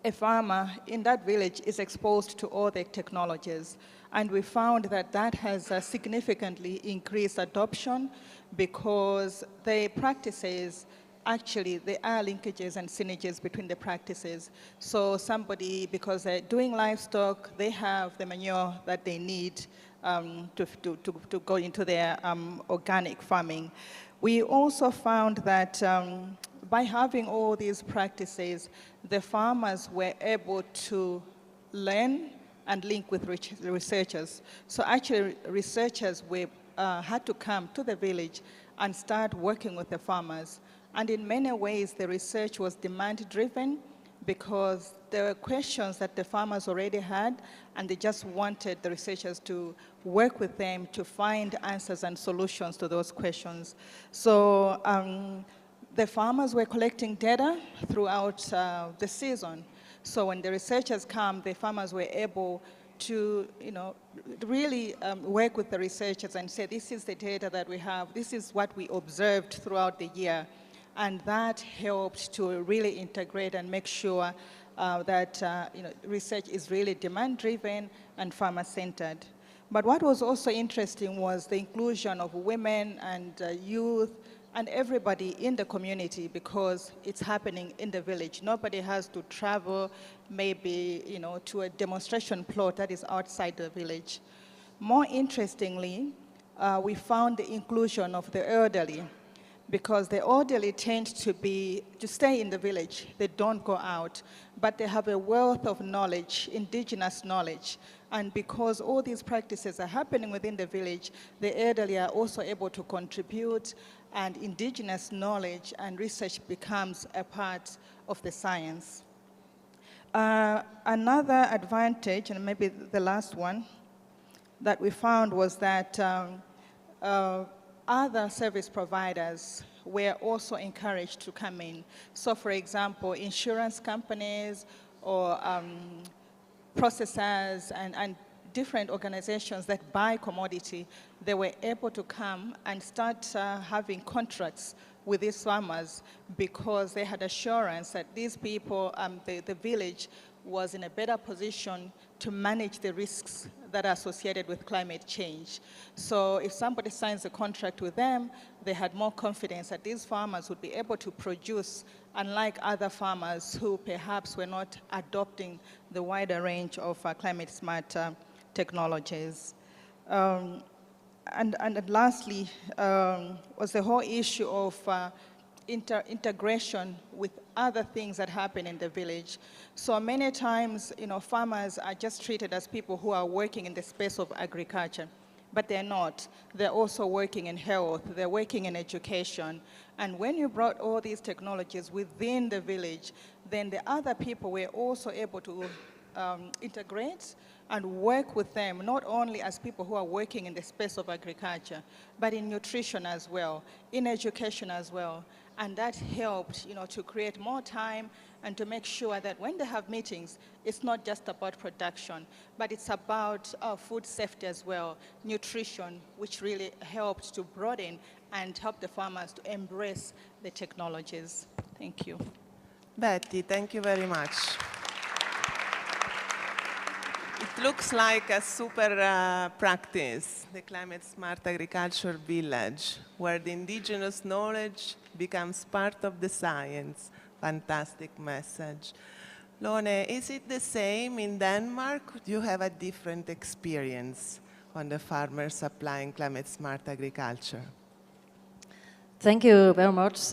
a farmer in that village is exposed to all the technologies. And we found that that has significantly increased adoption because the practices, actually, there are linkages and synergies between the practices. So somebody, because they're doing livestock, they have the manure that they need to go into their organic farming. We also found that by having all these practices, the farmers were able to learn and link with researchers. So actually, researchers had to come to the village and start working with the farmers. And in many ways, the research was demand-driven because there were questions that the farmers already had, and they just wanted the researchers to work with them to find answers and solutions to those questions. So the farmers were collecting data throughout the season. So when the researchers come, the farmers were able to, really work with the researchers and say, this is the data that we have, this is what we observed throughout the year. And that helped to really integrate and make sure that research is really demand-driven and farmer-centered. But what was also interesting was the inclusion of women and youth and everybody in the community, because it's happening in the village. Nobody has to travel maybe to a demonstration plot that is outside the village. More interestingly, we found the inclusion of the elderly, because the elderly tend to stay in the village. They don't go out, but they have a wealth of knowledge, indigenous knowledge. And because all these practices are happening within the village, the elderly are also able to contribute, and indigenous knowledge and research becomes a part of the science. Another advantage, and maybe the last one, that we found was that other service providers were also encouraged to come in. So for example, insurance companies or processors and different organizations that buy commodity, they were able to come and start having contracts with these farmers because they had assurance that these people, the village, was in a better position to manage the risks that are associated with climate change. So if somebody signs a contract with them, they had more confidence that these farmers would be able to produce, unlike other farmers who perhaps were not adopting the wider range of climate smart technologies. And lastly, was the whole issue of integration with other things that happen in the village. So many times, farmers are just treated as people who are working in the space of agriculture, but they're not. They're also working in health, they're working in education. And when you brought all these technologies within the village, then the other people were also able to integrate and work with them, not only as people who are working in the space of agriculture, but in nutrition as well, in education as well. And that helped, to create more time and to make sure that when they have meetings, it's not just about production, but it's about food safety as well, nutrition, which really helped to broaden and help the farmers to embrace the technologies. Thank you. Betty, thank you very much. It looks like a super practice, the Climate Smart Agriculture Village, where the indigenous knowledge becomes part of the science. Fantastic message. Lone, is it the same in Denmark? Do you have a different experience on the farmers applying climate smart agriculture? Thank you very much.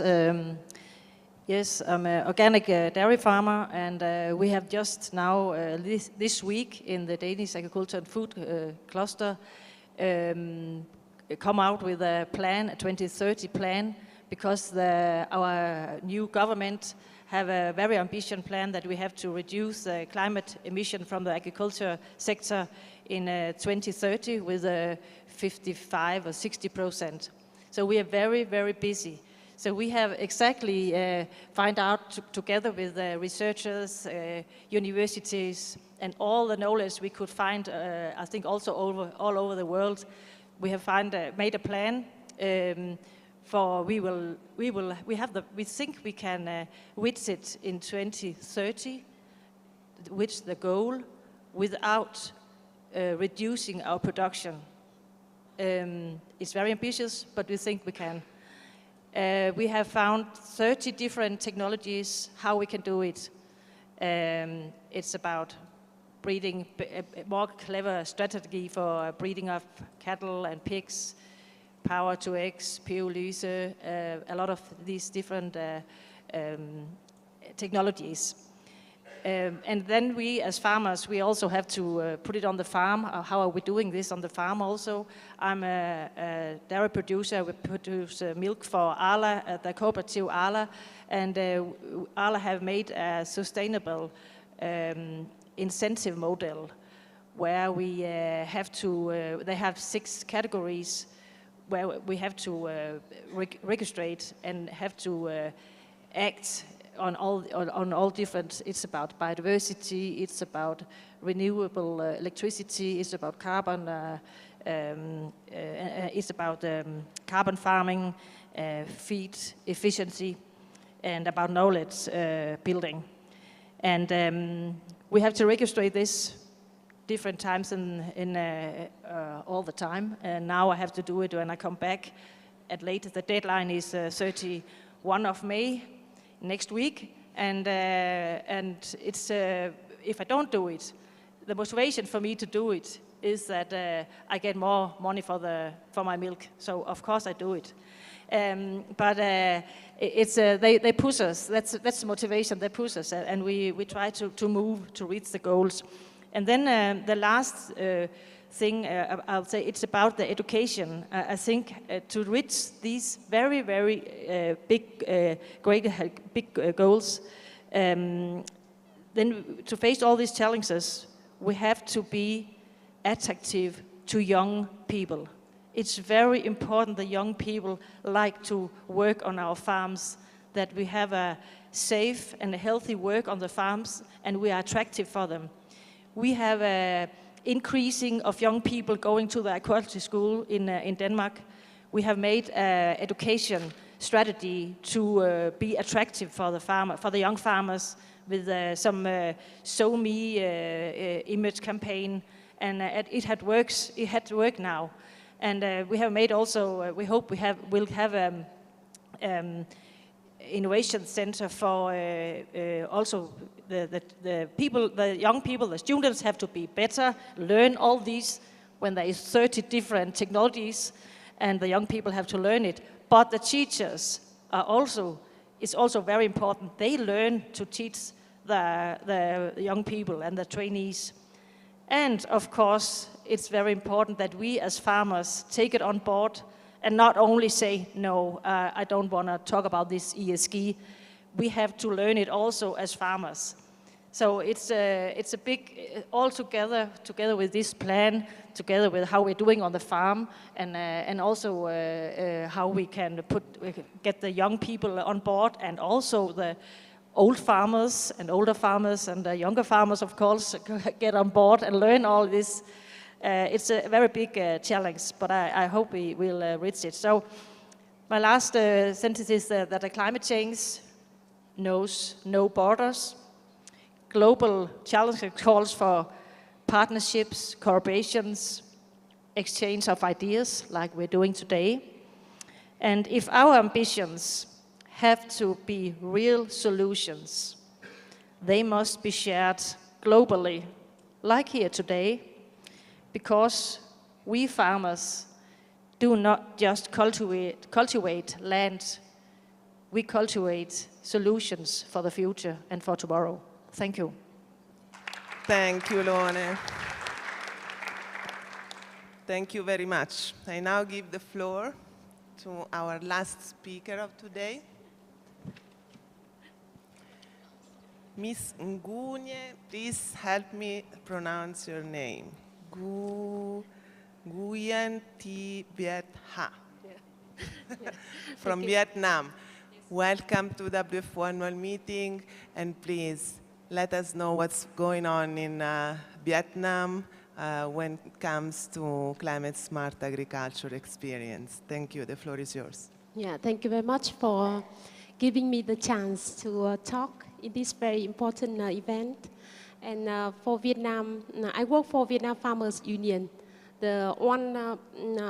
Yes, I'm an organic dairy farmer, and we have just now, this week, in the Danish Agriculture and Food Cluster, come out with a plan, a 2030 plan, because our new government have a very ambitious plan that we have to reduce the climate emission from the agriculture sector in 2030 with 55 or 60%. So we are very, very busy. So we have exactly find out together with researchers, universities, and all the knowledge we could find, I think also all over the world. We have made a plan for we think we can reach it in 2030, reach the goal without reducing our production. It's very ambitious, but we think we can. We have found 30 different technologies how we can do it. It's about breeding, a more clever strategy for breeding of cattle and pigs, power to X, pyrolyse, a lot of these different technologies. And then we, as farmers, we also have to put it on the farm. How are we doing this on the farm also? I'm a dairy producer. We produce milk for Arla, the cooperative Arla. And Arla have made a sustainable incentive model where we have to, they have 6 categories where we have to registrate and have to act on all different. It's about biodiversity, it's about renewable electricity, it's about carbon, it's about carbon farming, feed efficiency, and about knowledge building. And we have to register this different times in all the time. And now I have to do it when I come back at latest. The deadline is 31 of May. Next week, and it's if I don't do it, the motivation for me to do it is that I get more money for my milk. So of course I do it, but it's they push us. That's the motivation. They push us, and we try to move to reach the goals. And then the last thing I'll say, it's about the education. I think to reach these very, very big goals, then to face all these challenges, we have to be attractive to young people. It's very important that young people like to work on our farms, that we have a safe and a healthy work on the farms, and we are attractive for them. We have a increasing of young people going to the agriculture school in Denmark. We have made an education strategy to be attractive for the young farmers with some Show Me image campaign, and it had to work now. And we have made also, we hope we'll have innovation center for also the people, the young people, the students have to be better, learn all these when there is 30 different technologies, and the young people have to learn it. But the teachers are also, it's also very important. They learn to teach the young people and the trainees. And of course, it's very important that we as farmers take it on board and not only say, no, I don't want to talk about this ESG. We have to learn it also as farmers. So it's a big, all together with this plan, together with how we're doing on the farm, and also how we can get the young people on board, and also the old farmers and older farmers and the younger farmers, of course, get on board and learn all this. It's a very big challenge, but I hope we will reach it. So my last sentence is that the climate change knows no borders. Global challenge calls for partnerships, collaborations, exchange of ideas like we're doing today. And if our ambitions have to be real solutions, they must be shared globally, like here today, because we farmers do not just cultivate land, we cultivate solutions for the future and for tomorrow. Thank you. Thank you, Lone. Thank you very much. I now give the floor to our last speaker of today, Miss Nguye. Please help me pronounce your name. Nguyen Thi Viet Ha. Yeah. From Vietnam. Welcome to WFO annual meeting, and please let us know what's going on in Vietnam when it comes to climate smart agriculture experience. Thank you. The floor is yours. Yeah, thank you very much for giving me the chance to talk in this very important event. And for Vietnam, I work for Vietnam Farmers Union, the one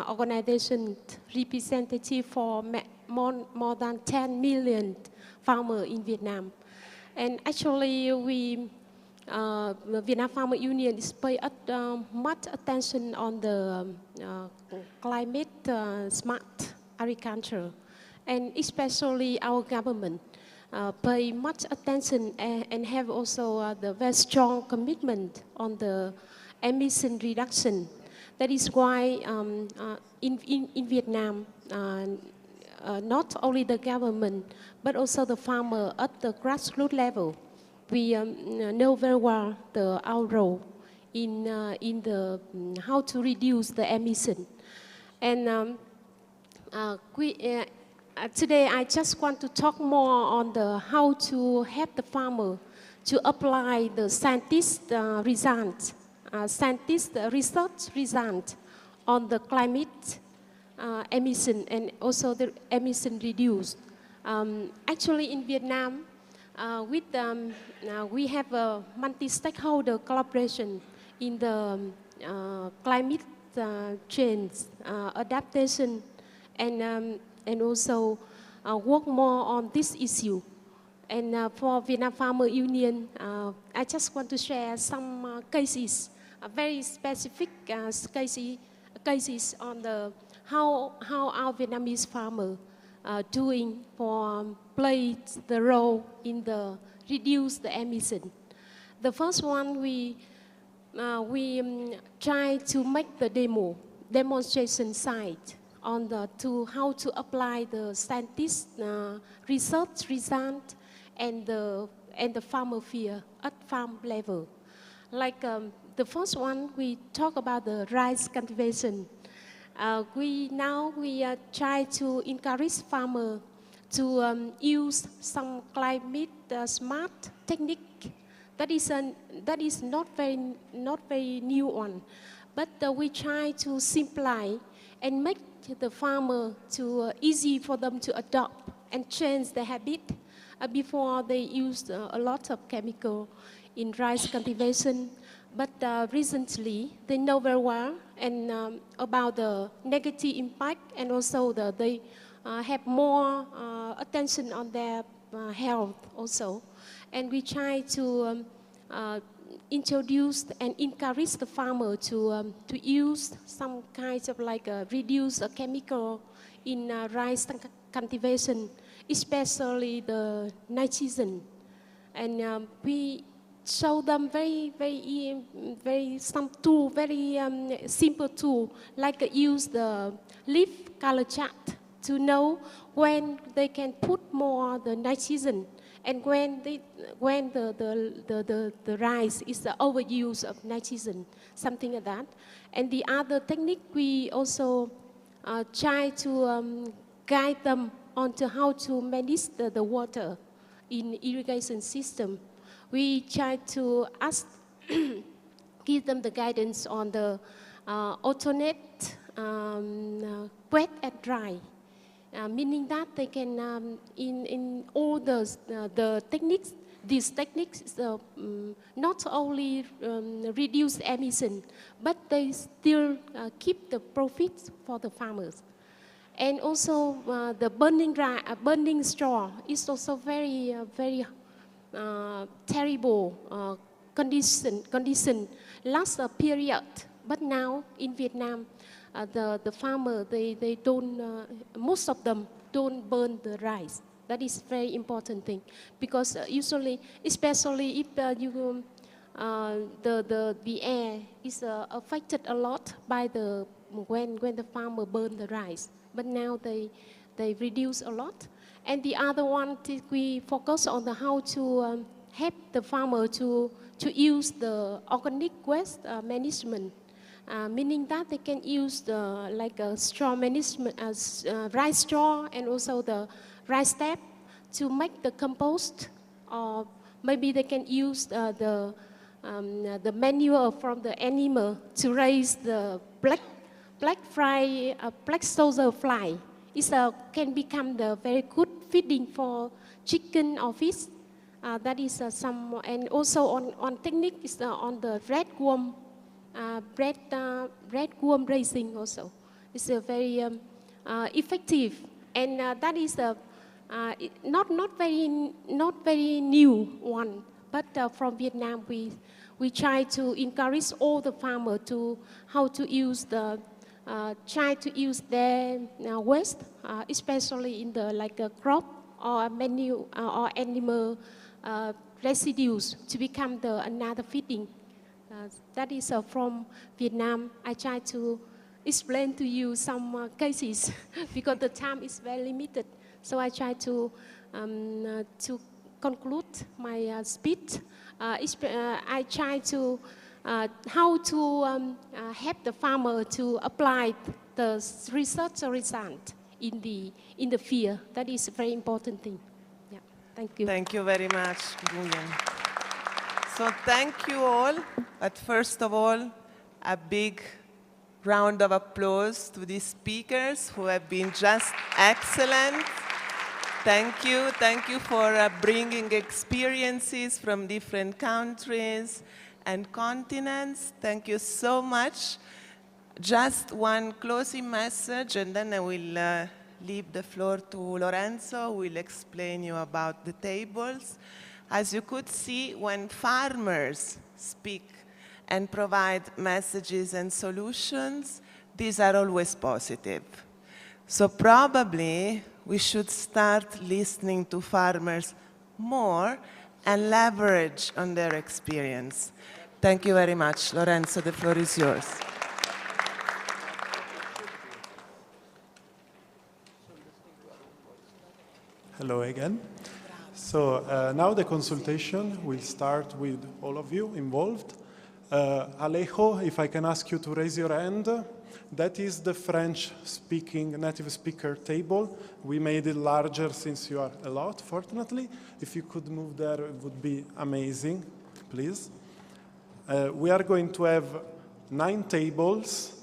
organization representative for more than 10 million farmers in Vietnam. And actually, the Vietnam Farmer Union is pay much attention on the climate smart agriculture, and especially our government pay much attention and have also the very strong commitment on the emission reduction. That is why in Vietnam, not only the government, but also the farmer at the grassroots level, we know very well our role in the how to reduce the emission. And today I just want to talk more on the how to help the farmer to apply the scientist results, research results on the climate emission and also the emission reduced. Actually, in Vietnam, we have a multi-stakeholder collaboration in the climate change adaptation, and also work more on this issue. And for Vietnam Farmer Union, I just want to share some cases, very specific cases on the how our Vietnamese farmer doing for play the role in the reduce the emission. The first one we try to make the demonstration site on the how to apply the scientist research result and the farmer fear at farm level. Like the first one, we talk about the rice cultivation. We try to encourage farmer to use some climate smart technique. That is not very new one, but we try to simplify and make the farmer to easy for them to adopt and change their habit Before they used a lot of chemical in rice cultivation, but recently they know very well and about the negative impact, and also they have more attention on their health also. And we try to introduce and encourage the farmer to use some kinds of like reduce a chemical in rice cultivation, especially the nitrogen. And we show them very simple tool, like use the leaf color chart to know when they can put more the nitrogen and when the rice is the overuse of nitrogen, something like that. And the other technique, we also try to guide them onto how to manage the water in irrigation system. We try to give them the guidance on the alternate wet and dry. Meaning that they can, in all the techniques, these techniques not only reduce emission, but they still keep the profits for the farmers. And also the burning straw is also very terrible condition last a period. But now in Vietnam, the farmer, they don't, most of them don't burn the rice. That is very important thing, because usually, especially if the air is affected a lot by when the farmer burn the rice. But now they reduce a lot. And the other one, we focus on how to help the farmer to use the organic waste management. Meaning that they can use like a straw management, rice straw, and also the rice tap to make the compost, or maybe they can use the manure from the animal to raise the black soldier fly. It can become the very good feeding for chicken or fish. That is some, and also on technique is on the red worm. Red worm raising also is a very effective, and that is not very new one. But from Vietnam, we try to encourage all the farmers to how to use try to use their waste, especially in the like a crop or manure or animal residues to become another feeding. That is from Vietnam. I try to explain to you some cases because the time is very limited. So I try to conclude my speech. I try to how to help the farmer to apply the research result in the field. That is a very important thing. Yeah. Thank you. Thank you very much, Nguyen. So thank you all. But first of all, a big round of applause to these speakers who have been just excellent. Thank you. Thank you for bringing experiences from different countries and continents. Thank you so much. Just one closing message, and then I will leave the floor to Lorenzo, who will explain you about the tables. As you could see, when farmers speak and provide messages and solutions, these are always positive. So probably we should start listening to farmers more and leverage on their experience. Thank you very much. Lorenzo, the floor is yours. Hello again. So now the consultation will start with all of you involved. Alejo, if I can ask you to raise your hand. That is the French-speaking native speaker table. We made it larger since you are a lot, fortunately. If you could move there, it would be amazing, please. We are going to have 9 tables.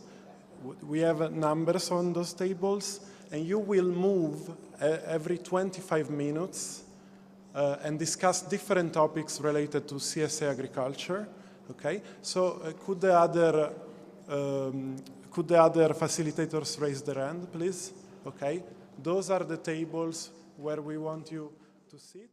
We have numbers on those tables, and you will move every 25 minutes and discuss different topics related to CSA agriculture. Okay, so could the other facilitators raise their hand, please? Okay, those are the tables where we want you to sit.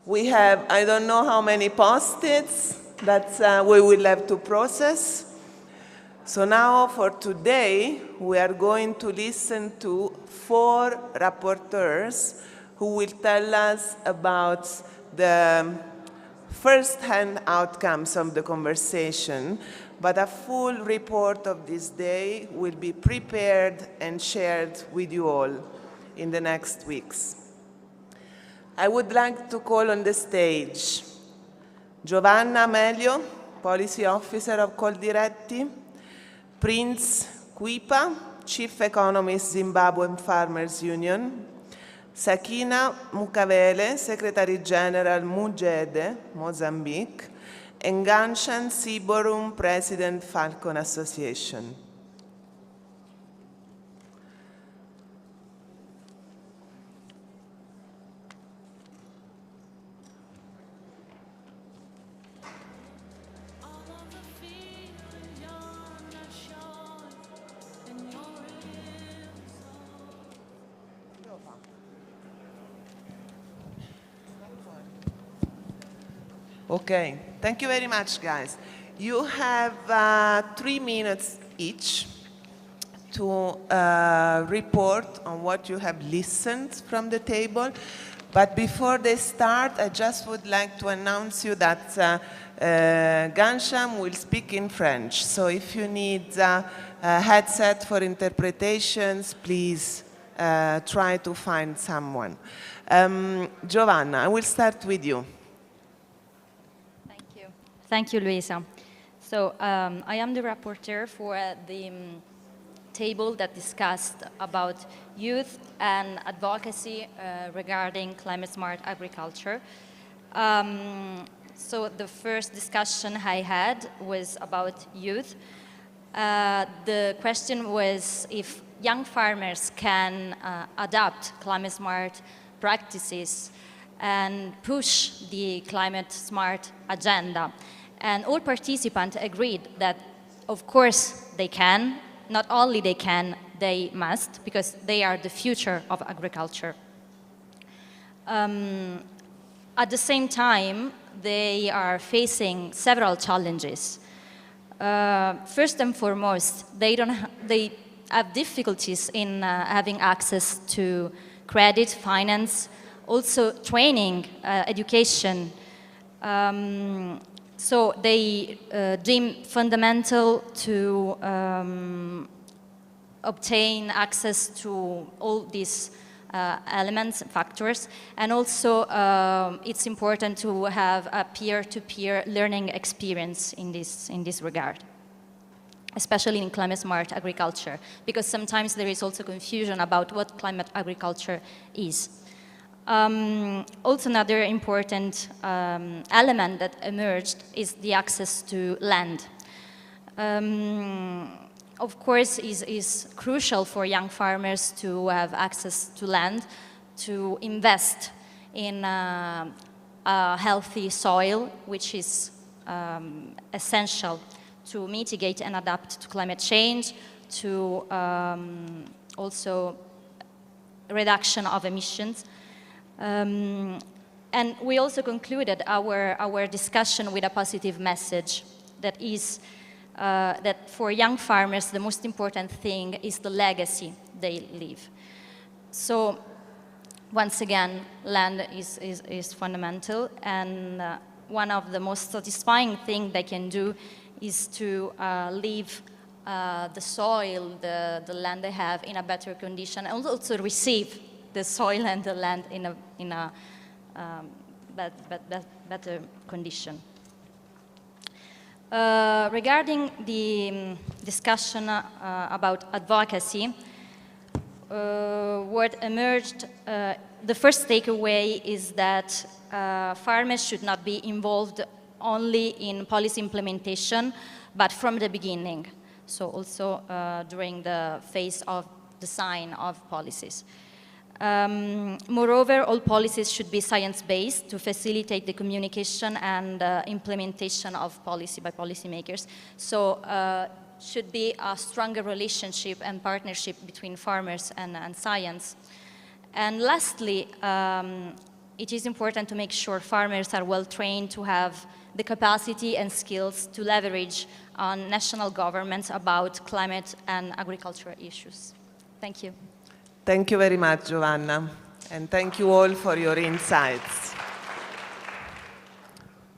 We have, I don't know how many post-its that we will have to process. So now for today, we are going to listen to 4 rapporteurs who will tell us about the first-hand outcomes of the conversation, but a full report of this day will be prepared and shared with you all in the next weeks. I would like to call on the stage Giovanna Amelio, Policy Officer of Coldiretti, Prince Kuipa, Chief Economist, Zimbabwean Farmers Union, Sakina Mukavele, Secretary General Mujede, Mozambique, and Ghanshan Siborum, President Falcon Association. Okay, thank you very much, guys. You have 3 minutes each to report on what you have listened from the table. But before they start, I just would like to announce you that Ghanshan will speak in French. So if you need a headset for interpretations, please try to find someone. Giovanna, I will start with you. Thank you, Luisa. So I am the rapporteur for the table that discussed about youth and advocacy regarding climate-smart agriculture. So the first discussion I had was about youth. The question was if young farmers can adopt climate-smart practices and push the climate-smart agenda. And all participants agreed that, of course, they can. Not only they can, they must, because they are the future of agriculture. At the same time, they are facing several challenges. First and foremost, they have difficulties in having access to credit, finance, also training, education. So they deem fundamental to obtain access to all these elements, factors, and also it's important to have a peer-to-peer learning experience in this regard, especially in climate-smart agriculture, because sometimes there is also confusion about what climate agriculture is. Also another important element that emerged is the access to land. Of course, is crucial for young farmers to have access to land, to invest in a healthy soil, which is essential to mitigate and adapt to climate change, to also reduction of emissions. And we also concluded our discussion with a positive message that is that for young farmers, the most important thing is the legacy they leave. So once again, land is fundamental, and one of the most satisfying things they can do is to leave the soil, the land they have in a better condition, and also receive the soil and the land in a better condition. Regarding the discussion about advocacy, what emerged, the first takeaway is that farmers should not be involved only in policy implementation, but from the beginning. So also during the phase of design of policies. Moreover, all policies should be science-based to facilitate the communication and implementation of policy by policymakers. So should be a stronger relationship and partnership between farmers and science. And lastly, it is important to make sure farmers are well trained to have the capacity and skills to leverage on national governments about climate and agricultural issues. Thank you. Thank you very much, Giovanna, and thank you all for your insights.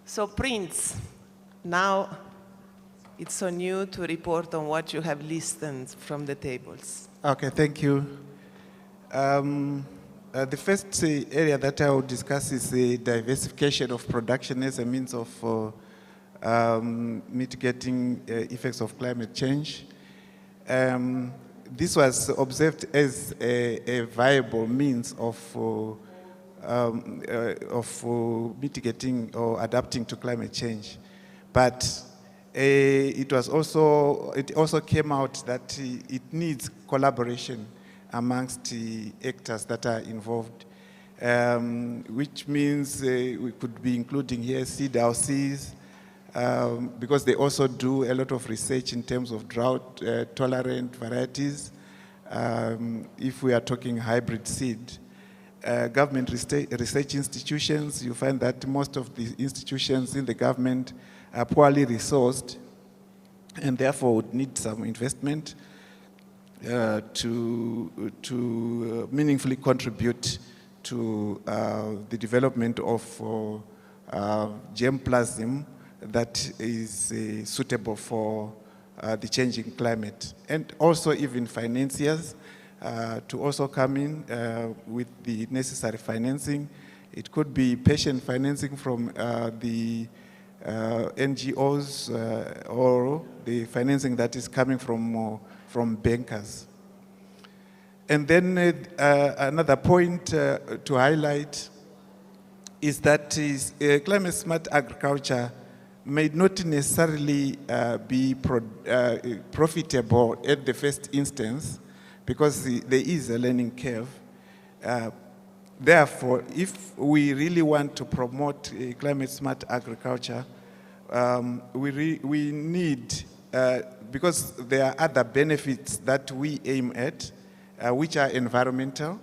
So, Prince, now it's on you to report on what you have listened from the tables. Okay, thank you. The first area that I will discuss is the diversification of production as a means of mitigating effects of climate change. This was observed as a viable means of mitigating or adapting to climate change. But it also came out that it needs collaboration amongst the actors that are involved, which means we could be including here CDLCs, because they also do a lot of research in terms of drought-tolerant varieties. If we are talking hybrid seed, government research institutions, you find that most of the institutions in the government are poorly resourced and therefore would need some investment to meaningfully contribute to the development of germplasm that is suitable for the changing climate. And also even financiers to also come in with the necessary financing. It could be patient financing from the NGOs or the financing that is coming from bankers. And then another point to highlight is that climate smart agriculture may not necessarily be profitable at the first instance because there is a learning curve. Therefore, if we really want to promote climate smart agriculture, we need, because there are other benefits that we aim at, which are environmental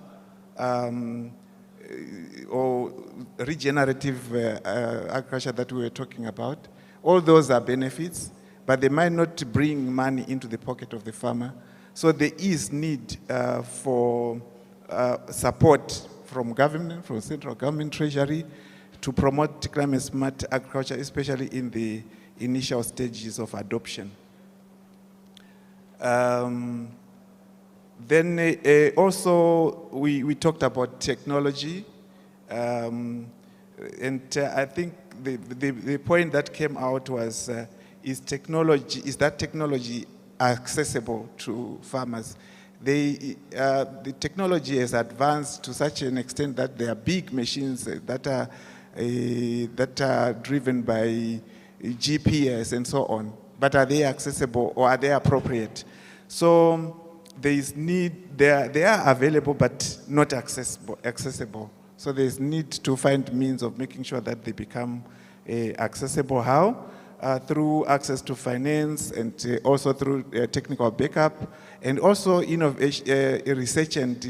or regenerative agriculture that we were talking about. All those are benefits, but they might not bring money into the pocket of the farmer. So there is need for support from government, from central government treasury, to promote climate smart agriculture, especially in the initial stages of adoption. Then also we talked about technology, and I think the point that came out was is that technology accessible to farmers? The technology has advanced to such an extent that there are big machines that are driven by GPS and so on. But are they accessible or are they appropriate? So there is need. They are available but not accessible. So there is need to find means of making sure that they become accessible. How? Through access to finance and also through technical backup, and also research and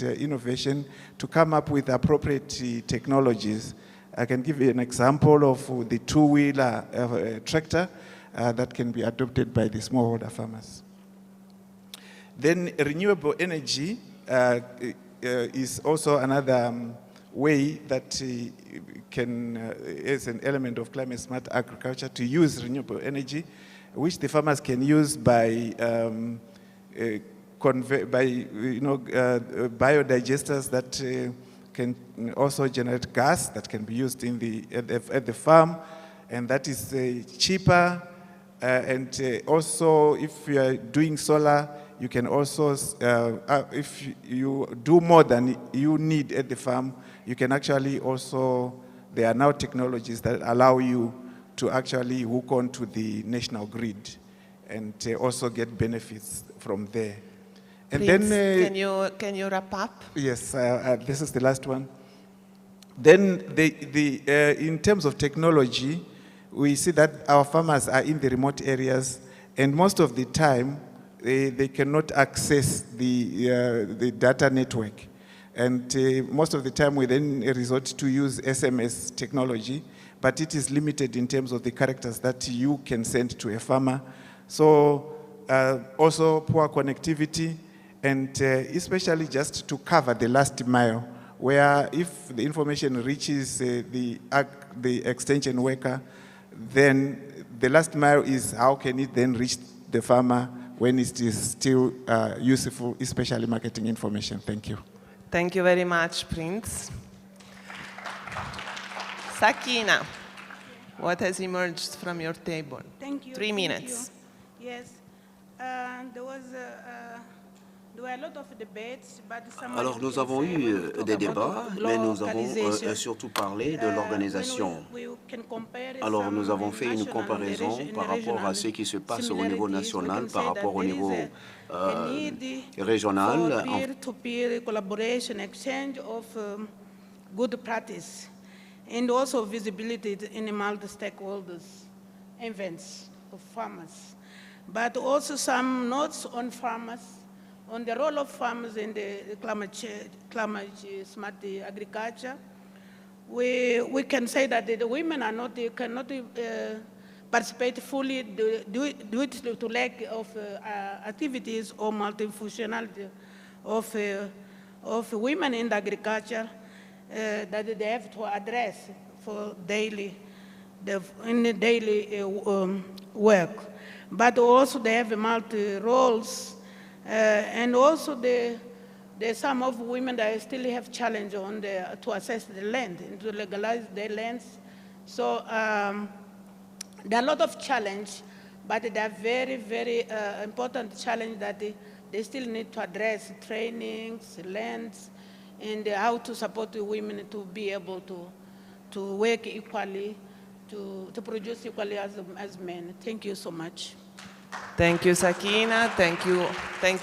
innovation to come up with appropriate technologies. I can give you an example of the two-wheeler tractor that can be adopted by the smallholder farmers. Then renewable energy is also another way that can, as an element of climate smart agriculture, to use renewable energy, which the farmers can use by biodigesters that can also generate gas that can be used at the farm, and that is cheaper. And also, if you are doing solar, you can also, if you do more than you need at the farm, you can actually also, there are now technologies that allow you to actually hook onto the national grid and also get benefits from there. And Please, then, can you wrap up? Yes, this is the last one. Then in terms of technology, we see that our farmers are in the remote areas, and most of the time, they cannot access the data network. And most of the time we then resort to use SMS technology, but it is limited in terms of the characters that you can send to a farmer. So also poor connectivity, and especially just to cover the last mile, where if the information reaches the extension worker, then the last mile is how can it then reach the farmer when it is still useful, especially marketing information. Thank you. Thank you very much, Prince. Sakina, what has emerged from your table? Thank you. 3 minutes. You. Yes. There were a lot of debates, but Alors nous avons eu des débats, mais nous avons surtout parlé de l'organisation. Alors nous avons fait une comparaison par rapport à ce qui se passe au niveau national, par rapport au niveau régional. Peer-to-peer collaboration, exchange of good practice, and also visibility in multi-stakeholders events of farmers, but also some notes on farmers, on the role of farmers in the climate smart agriculture. We can say that the women are not, they cannot participate fully due to lack of activities or multifunctionality of women in the agriculture that they have to address for daily work. But also they have multi roles. And also some of women that still have challenge to access the land and to legalize their lands. So there are a lot of challenge, but they are very, very important challenge that they still need to address: trainings, lands, and how to support the women to be able to work equally, to produce equally as men. Thank you so much. Thank you, Sakina. Thank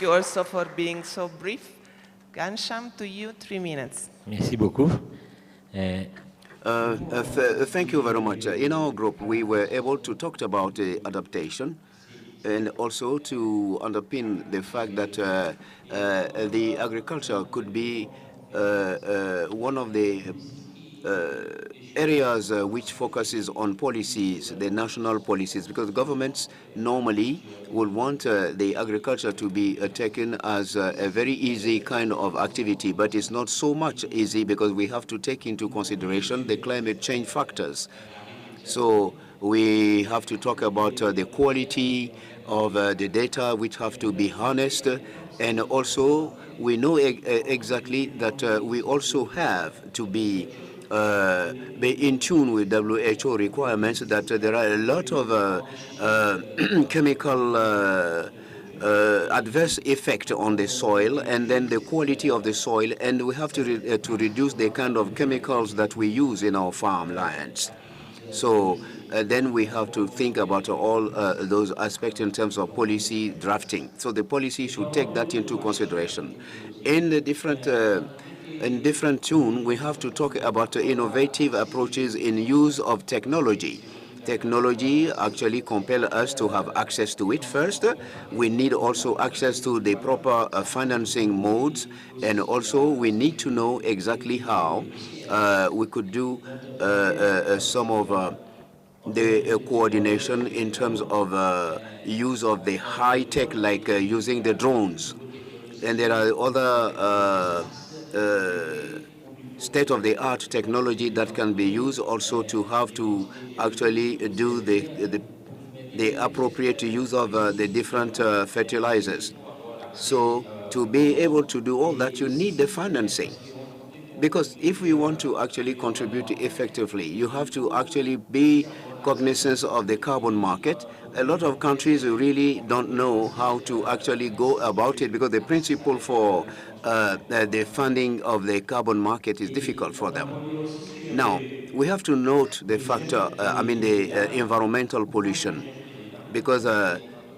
you also for being so brief. Ghansham, to you, 3 minutes. Merci beaucoup. Thank you very much. In our group, we were able to talk about adaptation and also to underpin the fact that the agriculture could be one of the areas which focuses on policies, the national policies, because governments normally will want the agriculture to be taken as a very easy kind of activity, but it's not so much easy because we have to take into consideration the climate change factors. So we have to talk about the quality of the data which have to be harnessed, and also we know exactly that we also have to be in tune with WHO requirements, that there are a lot of chemical adverse effect on the soil, and then the quality of the soil, and we have to reduce the kind of chemicals that we use in our farmlands. So then we have to think about all those aspects in terms of policy drafting. So the policy should take that into consideration. In the different tune, we have to talk about innovative approaches in use of technology. Technology actually compels us to have access to it first. We need also access to the proper financing modes, and also we need to know exactly how we could do some of the coordination in terms of use of the high tech, like using the drones. And there are other state-of-the-art technology that can be used also to have to actually do the appropriate use of the different fertilizers. So to be able to do all that, you need the financing. Because if we want to actually contribute effectively, you have to actually be cognizant of the carbon market. A lot of countries really don't know how to actually go about it, because the principle for the funding of the carbon market is difficult for them. Now, we have to note the factor, the environmental pollution, because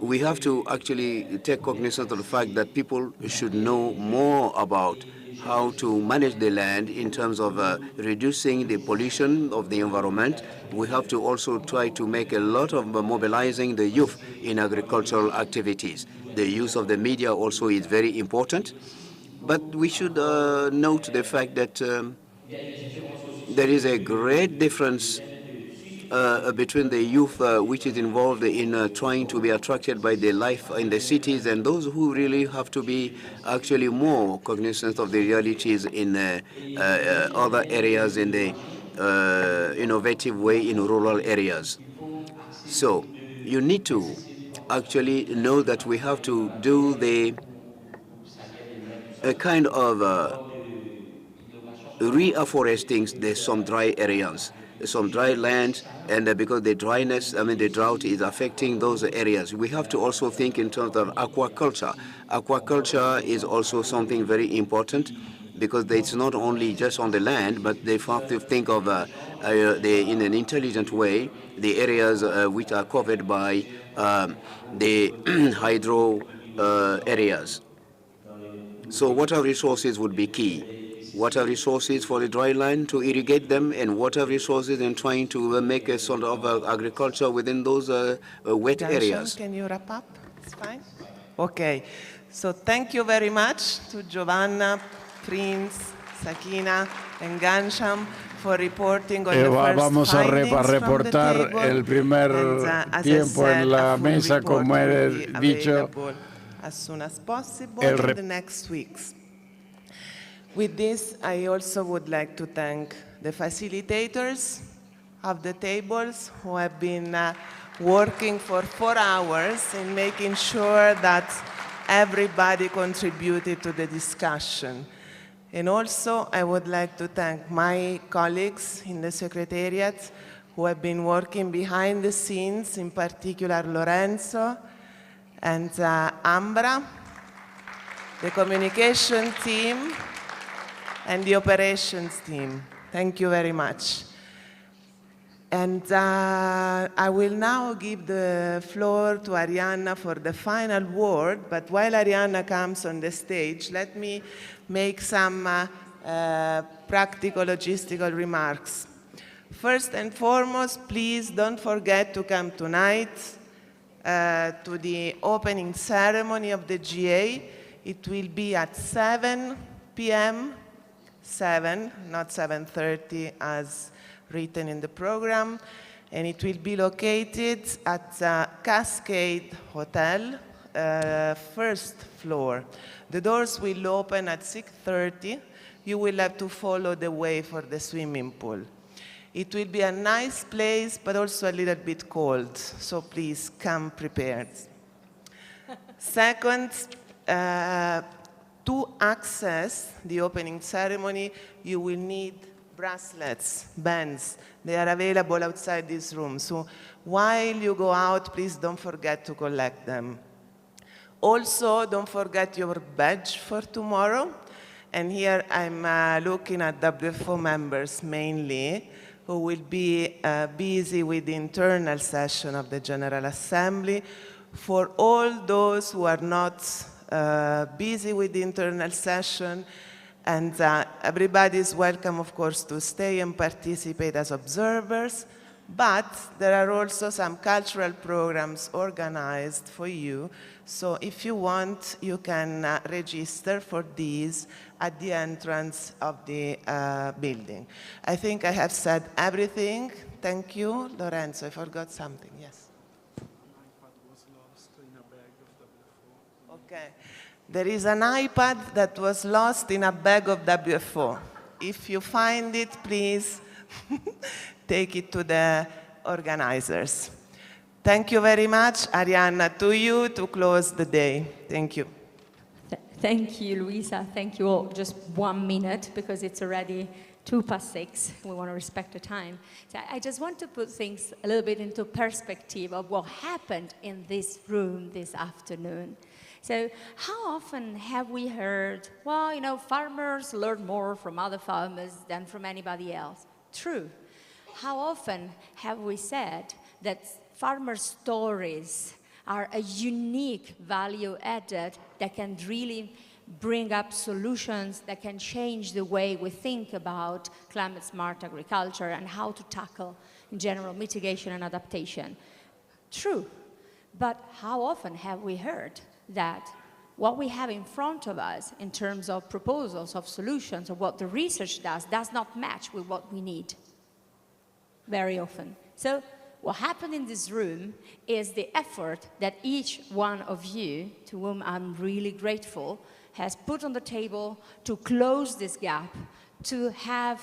we have to actually take cognizance of the fact that people should know more about how to manage the land in terms of reducing the pollution of the environment. We have to also try to make a lot of mobilizing the youth in agricultural activities. The use of the media also is very important, But we should note the fact that there is a great difference between the youth which is involved in trying to be attracted by the life in the cities and those who really have to be actually more cognizant of the realities in other areas in the innovative way in rural areas. So you need to actually know that we have to do a kind of reforesting some dry areas, some dry lands, and because the dryness, I mean the drought is affecting those areas. We have to also think in terms of aquaculture. Aquaculture is also something very important because it's not only just on the land, but they have to think of in an intelligent way the areas which are covered by the hydro areas. So water resources would be key. Water resources for the dry land to irrigate them, and water resources in trying to make a sort of agriculture within those wet areas. Can you wrap up? It's fine? Okay. So thank you very much to Giovanna, Prince, Sakina, and Gansham for reporting on the first Vamos a reportar from the table. el primer And, tiempo en la mesa, como he dicho, as soon as possible in the next weeks. With this, I also would like to thank the facilitators of the tables who have been working for 4 hours in making sure that everybody contributed to the discussion. And also, I would like to thank my colleagues in the Secretariat who have been working behind the scenes, in particular Lorenzo and Ambra, the communication team, and the operations team. Thank you very much. And I will now give the floor to Arianna for the final word, but while Arianna comes on the stage, let me make some practical logistical remarks. First and foremost, please don't forget to come tonight to the opening ceremony of the GA. It will be at 7 p.m., 7, not 7:30 as written in the program, and it will be located at Cascade Hotel, first floor. The doors will open at 6:30. You will have to follow the way for the swimming pool. It will be a nice place, but also a little bit cold, so please come prepared. Second, to access the opening ceremony, you will need bracelets, bands. They are available outside this room. So while you go out, please don't forget to collect them. Also, don't forget your badge for tomorrow. And here I'm looking at WFO members mainly, who will be busy with the internal session of the General Assembly. For all those who are not busy with the internal session, and everybody is welcome, of course, to stay and participate as observers, but there are also some cultural programs organized for you. So if you want, you can register for these at the entrance of the building. I think I have said everything. Thank you. Lorenzo, I forgot something. Yes. Okay. There is an iPad that was lost in a bag of WFO. If you find it, please take it to the organizers. Thank you very much. Arianna, to you to close the day. Thank you. Thank you, Luisa. Thank you all. Just 1 minute, because it's already 6:02. We want to respect the time. So I just want to put things a little bit into perspective of what happened in this room this afternoon. So how often have we heard, well, you know, farmers learn more from other farmers than from anybody else? True. How often have we said that farmer stories are a unique value added that can really bring up solutions that can change the way we think about climate smart agriculture and how to tackle, in general, mitigation and adaptation? True. But how often have we heard that what we have in front of us in terms of proposals, of solutions, of what the research does not match with what we need very often. So what happened in this room is the effort that each one of you, to whom I'm really grateful, has put on the table to close this gap, to have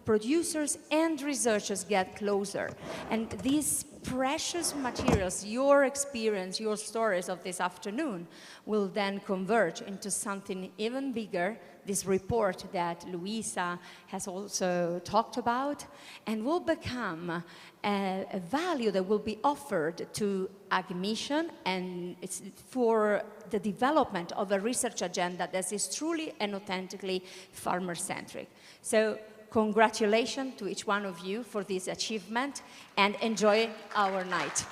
producers and researchers get closer. And these precious materials, your experience, your stories of this afternoon, will then converge into something even bigger, this report that Luisa has also talked about, and will become a value that will be offered to AgMission and it's for the development of a research agenda that is truly and authentically farmer-centric. So congratulations to each one of you for this achievement and enjoy our night.